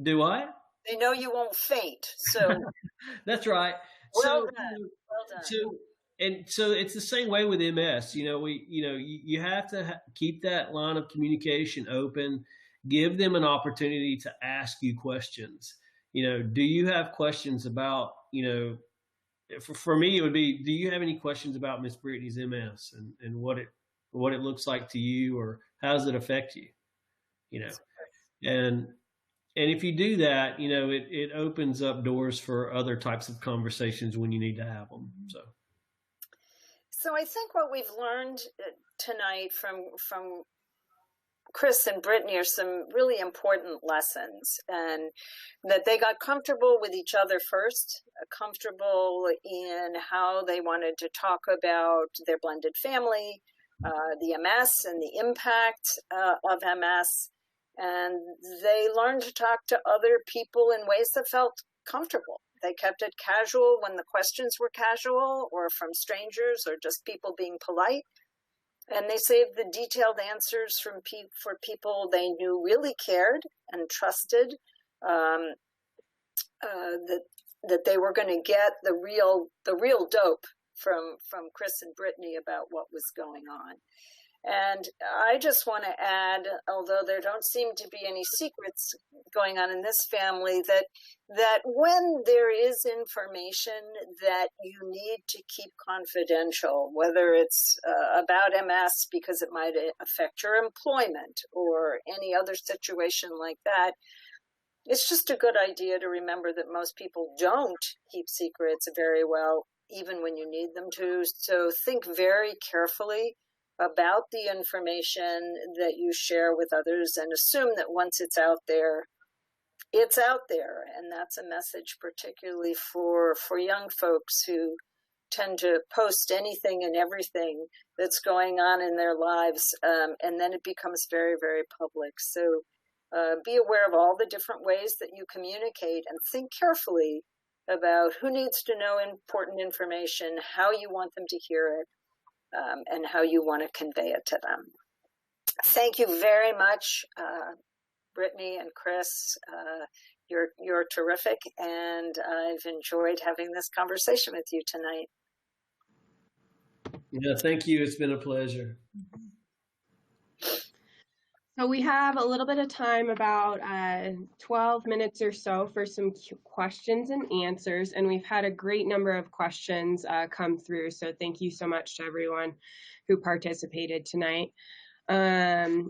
Do I? They know you won't faint. So that's right. Well done. So it's the same way with MS. You have to keep that line of communication open. Give them an opportunity to ask you questions. Do you have questions about, for me, it would be, do you have any questions about Miss Brittany's MS and what it looks like to you, or how does it affect you? And if you do that, it opens up doors for other types of conversations when you need to have them. So I think what we've learned tonight from Chris and Brittany are some really important lessons, and that they got comfortable with each other first, comfortable in how they wanted to talk about their blended family, the MS and the impact of MS. And they learned to talk to other people in ways that felt comfortable. They kept it casual when the questions were casual, or from strangers, or just people being polite. And they saved the detailed answers for people they knew really cared and trusted, that they were going to get the real dope from Chris and Brittany about what was going on. And I just want to add, although there don't seem to be any secrets going on in this family, that when there is information that you need to keep confidential, whether it's about MS because it might affect your employment or any other situation like that, it's just a good idea to remember that most people don't keep secrets very well, even when you need them to. So think very carefully about the information that you share with others, and assume that once it's out there, it's out there. And that's a message particularly for young folks who tend to post anything and everything that's going on in their lives, and then it becomes very, very public. So be aware of all the different ways that you communicate, and think carefully about who needs to know important information, how you want them to hear it, and how you want to convey it to them. Thank you very much, Brittany and Chris. You're terrific, and I've enjoyed having this conversation with you tonight. Yeah, thank you. It's been a pleasure. So we have a little bit of time, about 12 minutes or so, for some questions and answers. And we've had a great number of questions come through. So thank you so much to everyone who participated tonight.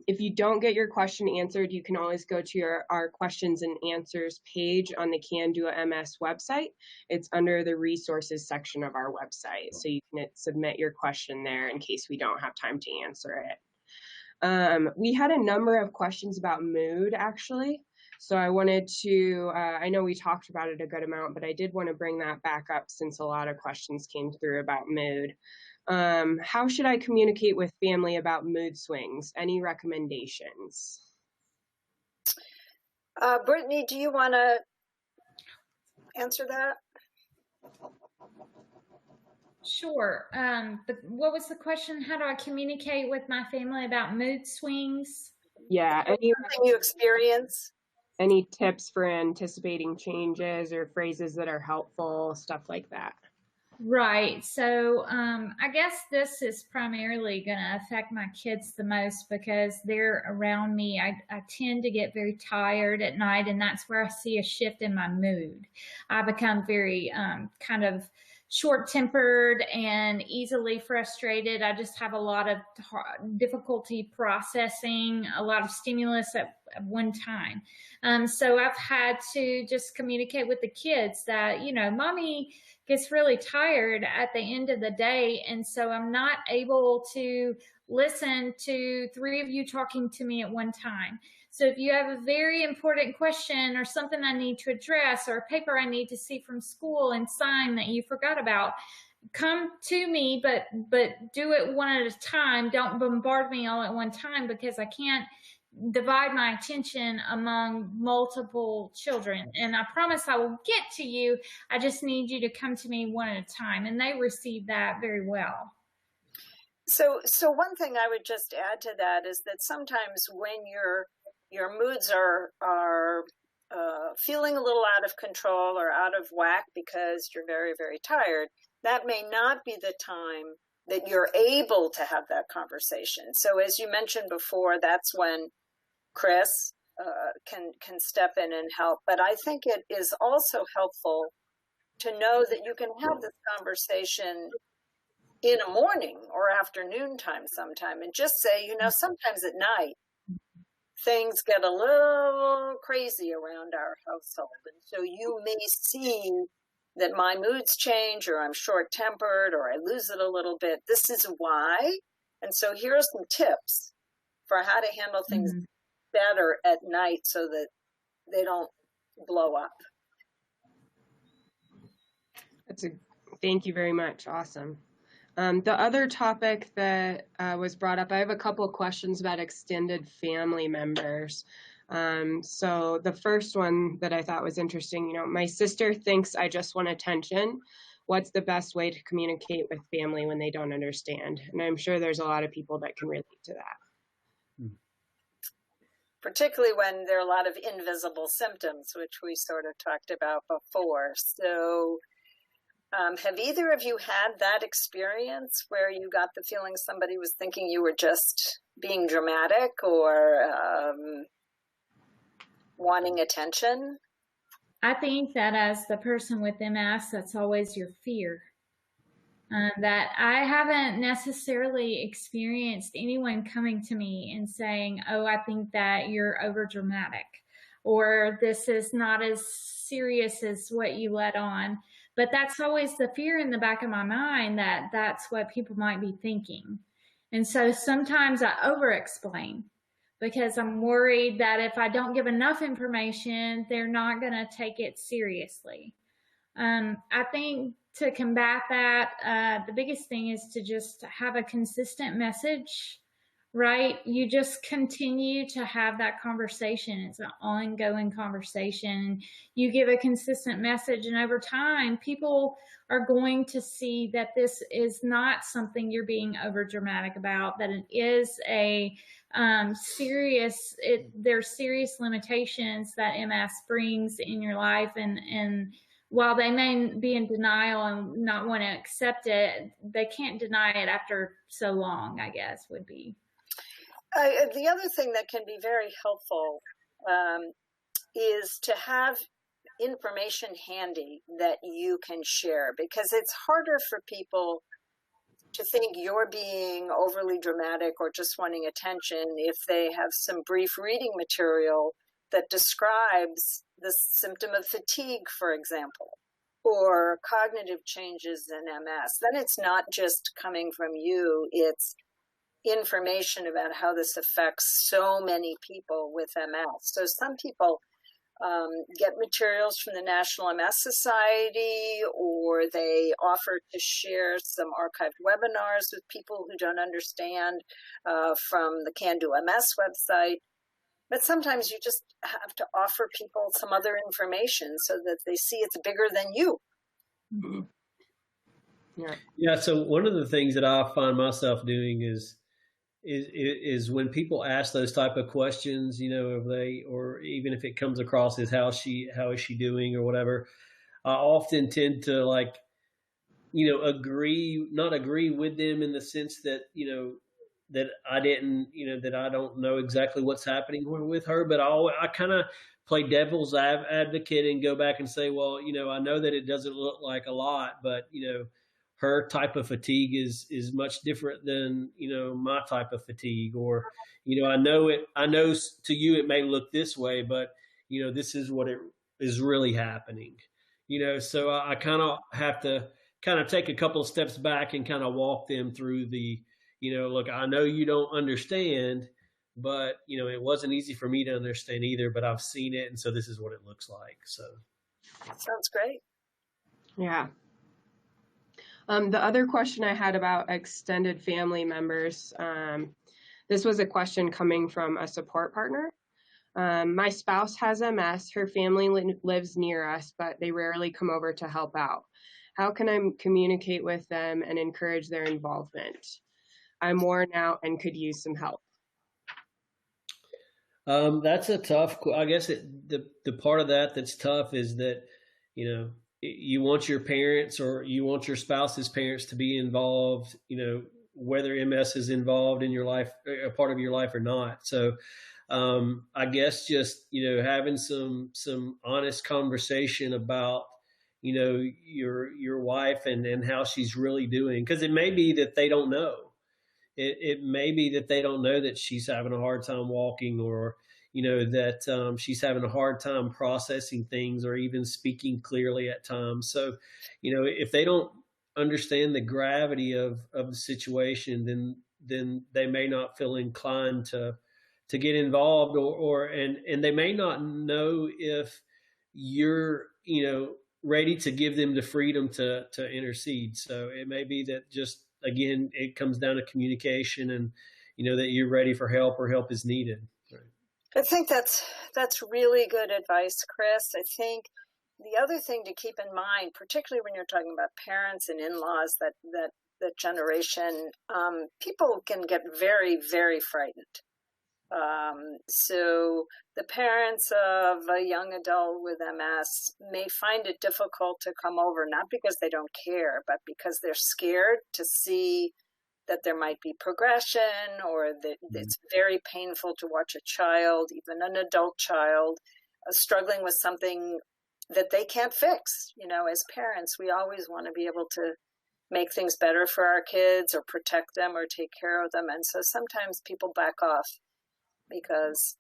If you don't get your question answered, you can always go to our questions and answers page on the CanDo MS website. It's under the resources section of our website. So you can submit your question there in case we don't have time to answer it. We had a number of questions about mood, actually. So I wanted to, I know we talked about it a good amount, but I did want to bring that back up since a lot of questions came through about mood. How should I communicate with family about mood swings? Any recommendations? Brittany, do you want to answer that? Sure. What was the question? How do I communicate with my family about mood swings? Yeah. Anything you experience? Any tips for anticipating changes or phrases that are helpful, stuff like that? Right. So I guess this is primarily going to affect my kids the most because they're around me. I tend to get very tired at night, and that's where I see a shift in my mood. I become very kind of short-tempered and easily frustrated. I just have a lot of difficulty processing a lot of stimulus at one time. So I've had to just communicate with the kids that, you know, mommy gets really tired at the end of the day, and so I'm not able to listen to three of you talking to me at one time. So if you have a very important question or something I need to address or a paper I need to see from school and sign that you forgot about, come to me, but do it one at a time. Don't bombard me all at one time because I can't divide my attention among multiple children. And I promise I will get to you. I just need you to come to me one at a time. And they receive that very well. So one thing I would just add to that is that sometimes when your moods are feeling a little out of control or out of whack because you're very, very tired, that may not be the time that you're able to have that conversation. So as you mentioned before, that's when Chris can step in and help. But I think it is also helpful to know that you can have this conversation in a morning or afternoon time sometime and just say, you know, sometimes at night things get a little crazy around our household. And so you may see that my moods change, or I'm short-tempered, or I lose it a little bit. This is why. And so here are some tips for how to handle things better at night so that they don't blow up. Thank you very much. Awesome. The other topic that was brought up, I have a couple of questions about extended family members. So the first one that I thought was interesting, you know, my sister thinks I just want attention. What's the best way to communicate with family when they don't understand? And I'm sure there's a lot of people that can relate to that. Particularly when there are a lot of invisible symptoms, which we sort of talked about before. So have either of you had that experience where you got the feeling somebody was thinking you were just being dramatic or wanting attention? I think that as the person with MS, that's always your fear. That I haven't necessarily experienced anyone coming to me and saying, oh, I think that you're over dramatic, or this is not as serious as what you let on. But that's always the fear in the back of my mind, that that's what people might be thinking. And so sometimes I over-explain because I'm worried that if I don't give enough information, they're not going to take it seriously. I think to combat that, the biggest thing is to just have a consistent message, right? You just continue to have that conversation. It's an ongoing conversation. You give a consistent message, and over time, people are going to see that this is not something you're being over dramatic about, that it is a there's serious limitations that MS brings in your life, and while they may be in denial and not want to accept it, they can't deny it after so long, I guess, would be. The other thing that can be very helpful is to have information handy that you can share, because it's harder for people to think you're being overly dramatic or just wanting attention if they have some brief reading material that describes the symptom of fatigue, for example, or cognitive changes in MS. Then it's not just coming from you, it's information about how this affects so many people with MS. So some people get materials from the National MS Society, or they offer to share some archived webinars with people who don't understand from the CanDo MS website. But sometimes you just have to offer people some other information so that they see it's bigger than you. Mm-hmm. Yeah. So one of the things that I find myself doing is when people ask those type of questions, if they, or even if it comes across as how is she doing or whatever, I often tend to not agree with them in the sense that, that I didn't, that I don't know exactly what's happening with her, but I kind of play devil's advocate and go back and say, well, I know that it doesn't look like a lot, but, her type of fatigue is much different than, my type of fatigue, or, I know to you, it may look this way, but, this is what it is really happening, so I kind of have to kind of take a couple of steps back and kind of walk them through the, look, I know you don't understand, but, it wasn't easy for me to understand either, but I've seen it. And so this is what it looks like. So. Sounds great. Yeah. The other question I had about extended family members, this was a question coming from a support partner. My spouse has MS. Her family lives near us, but they rarely come over to help out. How can I communicate with them and encourage their involvement? I'm worn out and could use some help. That's a tough, I guess the part of that's tough is that, you want your parents or you want your spouse's parents to be involved, whether MS is involved in your life, a part of your life or not. So, I guess just, having some honest conversation about, your wife and how she's really doing. 'Cause it may be that they don't know. It may be that they don't know that she's having a hard time walking, or, that she's having a hard time processing things or even speaking clearly at times. So, if they don't understand the gravity of the situation, then they may not feel inclined to get involved, and they may not know if you're, ready to give them the freedom to intercede. So it may be that just, again, it comes down to communication and, that you're ready for help or help is needed. Right. I think that's really good advice, Chris. I think the other thing to keep in mind, particularly when you're talking about parents and in-laws, that generation, people can get very, very frightened. So the parents of a young adult with MS may find it difficult to come over, not because they don't care, but because they're scared to see that there might be progression, or that it's very painful to watch a child, even an adult child, struggling with something that they can't fix. As parents, we always want to be able to make things better for our kids or protect them or take care of them. And so sometimes people back off because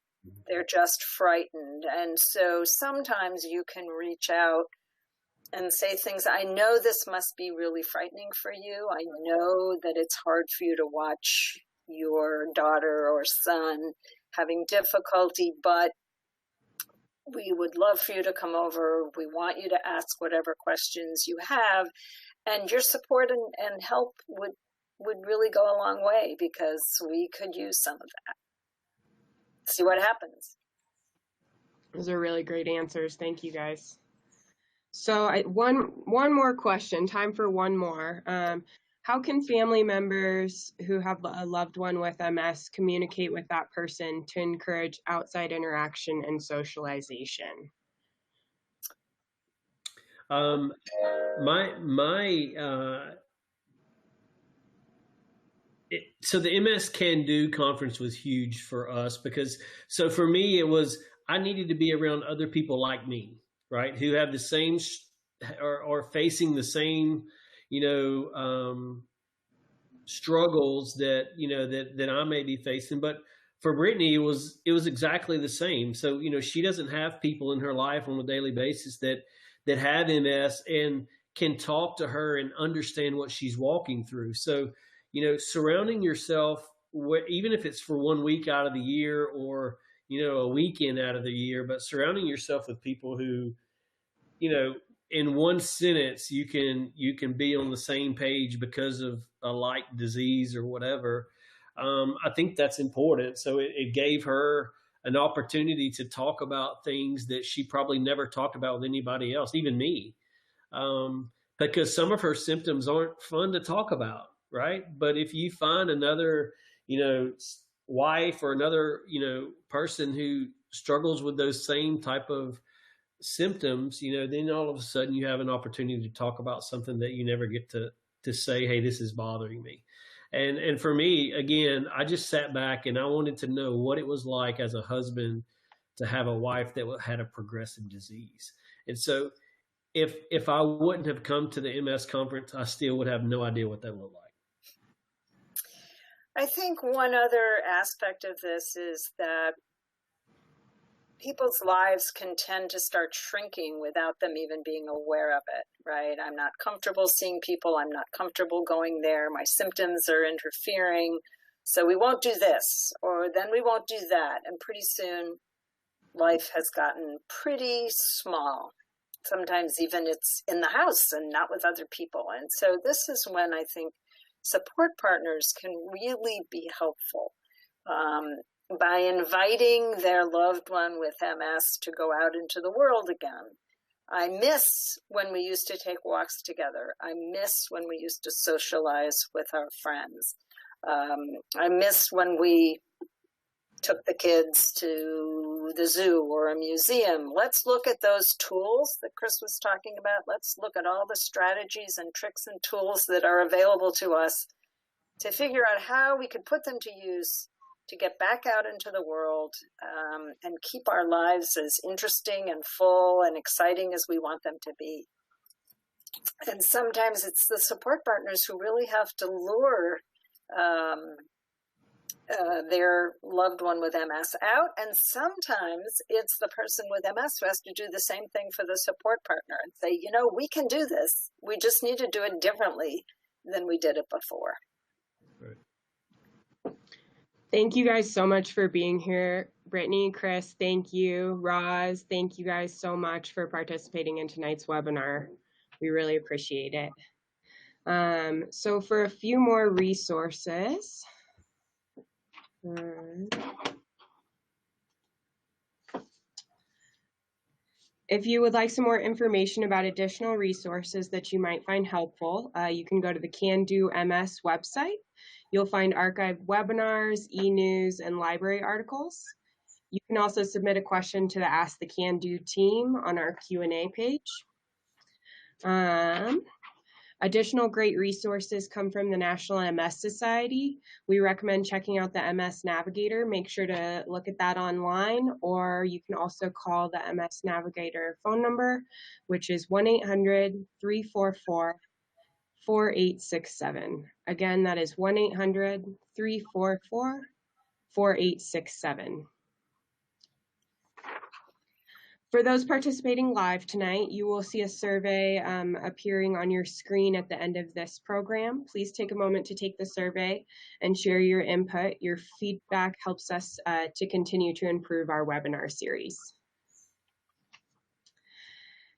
they're just frightened. And so sometimes you can reach out and say things. I know this must be really frightening for you. I know that it's hard for you to watch your daughter or son having difficulty, but we would love for you to come over. We want you to ask whatever questions you have, and your support and help would really go a long way, because we could use some of that. See what happens. Those are really great answers. Thank you, guys. So one more question, time for one more. How can family members who have a loved one with MS communicate with that person to encourage outside interaction and socialization? So the MS CanDo conference was huge for us, because, so for me, it was, I needed to be around other people like me, right? Who have the same, or facing the same, struggles that, that I may be facing. But for Brittany, it was exactly the same. So, she doesn't have people in her life on a daily basis that have MS and can talk to her and understand what she's walking through. So, surrounding yourself, even if it's for 1 week out of the year, or a weekend out of the year, but surrounding yourself with people who, in one sentence, you can be on the same page because of a like disease or whatever. I think that's important. So it gave her an opportunity to talk about things that she probably never talked about with anybody else, even me, because some of her symptoms aren't fun to talk about, right? But if you find another, wife or another, person who struggles with those same type of symptoms, then all of a sudden you have an opportunity to talk about something that you never get to say, hey, this is bothering me. And for me, again, I just sat back and I wanted to know what it was like as a husband to have a wife that had a progressive disease. And so if I wouldn't have come to the MS conference, I still would have no idea what that looked like. I think one other aspect of this is that people's lives can tend to start shrinking without them even being aware of it, right? I'm not comfortable seeing people. I'm not comfortable going there. My symptoms are interfering. So we won't do this, or then we won't do that. And pretty soon life has gotten pretty small. Sometimes even it's in the house and not with other people. And so this is when I think support partners can really be helpful. By inviting their loved one with MS to go out into the world again. I miss when we used to take walks together. I miss when we used to socialize with our friends. I miss when we took the kids to the zoo or a museum. Let's look at those tools that Chris was talking about. Let's look at all the strategies and tricks and tools that are available to us to figure out how we could put them to use to get back out into the world and keep our lives as interesting and full and exciting as we want them to be. And sometimes it's the support partners who really have to lure their loved one with MS out. And sometimes it's the person with MS who has to do the same thing for the support partner and say, we can do this. We just need to do it differently than we did it before. Right. Thank you guys so much for being here. Brittany, Chris, thank you. Roz, thank you guys so much for participating in tonight's webinar. We really appreciate it. So for a few more resources. If you would like some more information about additional resources that you might find helpful, you can go to the CanDo MS website. You'll find archived webinars, e-news, and library articles. You can also submit a question to the Ask the CanDo team on our Q&A page. Additional great resources come from the National MS Society. We recommend checking out the MS Navigator. Make sure to look at that online, or you can also call the MS Navigator phone number, which is 1-800-344-4867. Again, that is 1-800-344-4867. For those participating live tonight, you will see a survey appearing on your screen at the end of this program. Please take a moment to take the survey and share your input. Your feedback helps us to continue to improve our webinar series.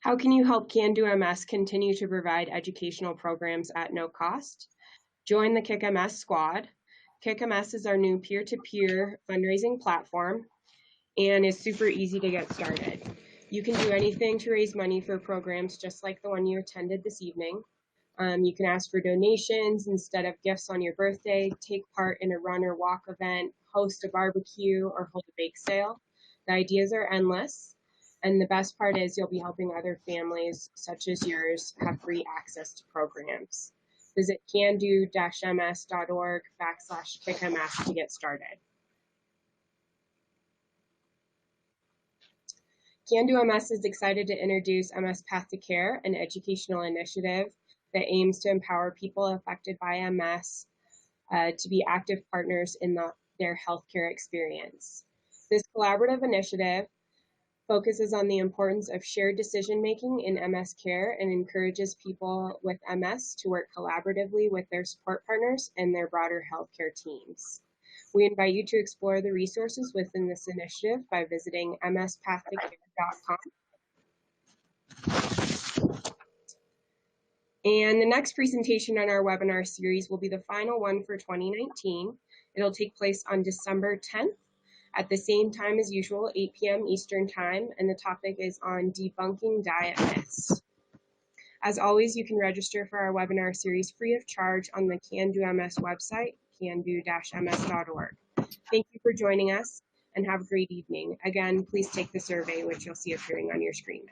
How can you help CanDo MS continue to provide educational programs at no cost? Join the Kick MS squad. Kick MS is our new peer-to-peer fundraising platform and is super easy to get started. You can do anything to raise money for programs just like the one you attended this evening. You can ask for donations instead of gifts on your birthday, take part in a run or walk event, host a barbecue, or hold a bake sale. The ideas are endless, and the best part is you'll be helping other families such as yours have free access to programs. Visit cando-ms.org/kickms to get started. CanDo MS is excited to introduce MS Path to Care, an educational initiative that aims to empower people affected by MS to be active partners in their healthcare experience. This collaborative initiative focuses on the importance of shared decision-making in MS care and encourages people with MS to work collaboratively with their support partners and their broader healthcare teams. We invite you to explore the resources within this initiative by visiting mspathtoCare.com. And the next presentation on our webinar series will be the final one for 2019. It'll take place on December 10th at the same time as usual, 8 p.m. Eastern Time, and the topic is on debunking diet myths. As always, you can register for our webinar series free of charge on the CanDo MS website, cando-ms.org. Thank you for joining us and have a great evening. Again, please take the survey, which you'll see appearing on your screen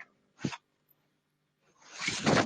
now.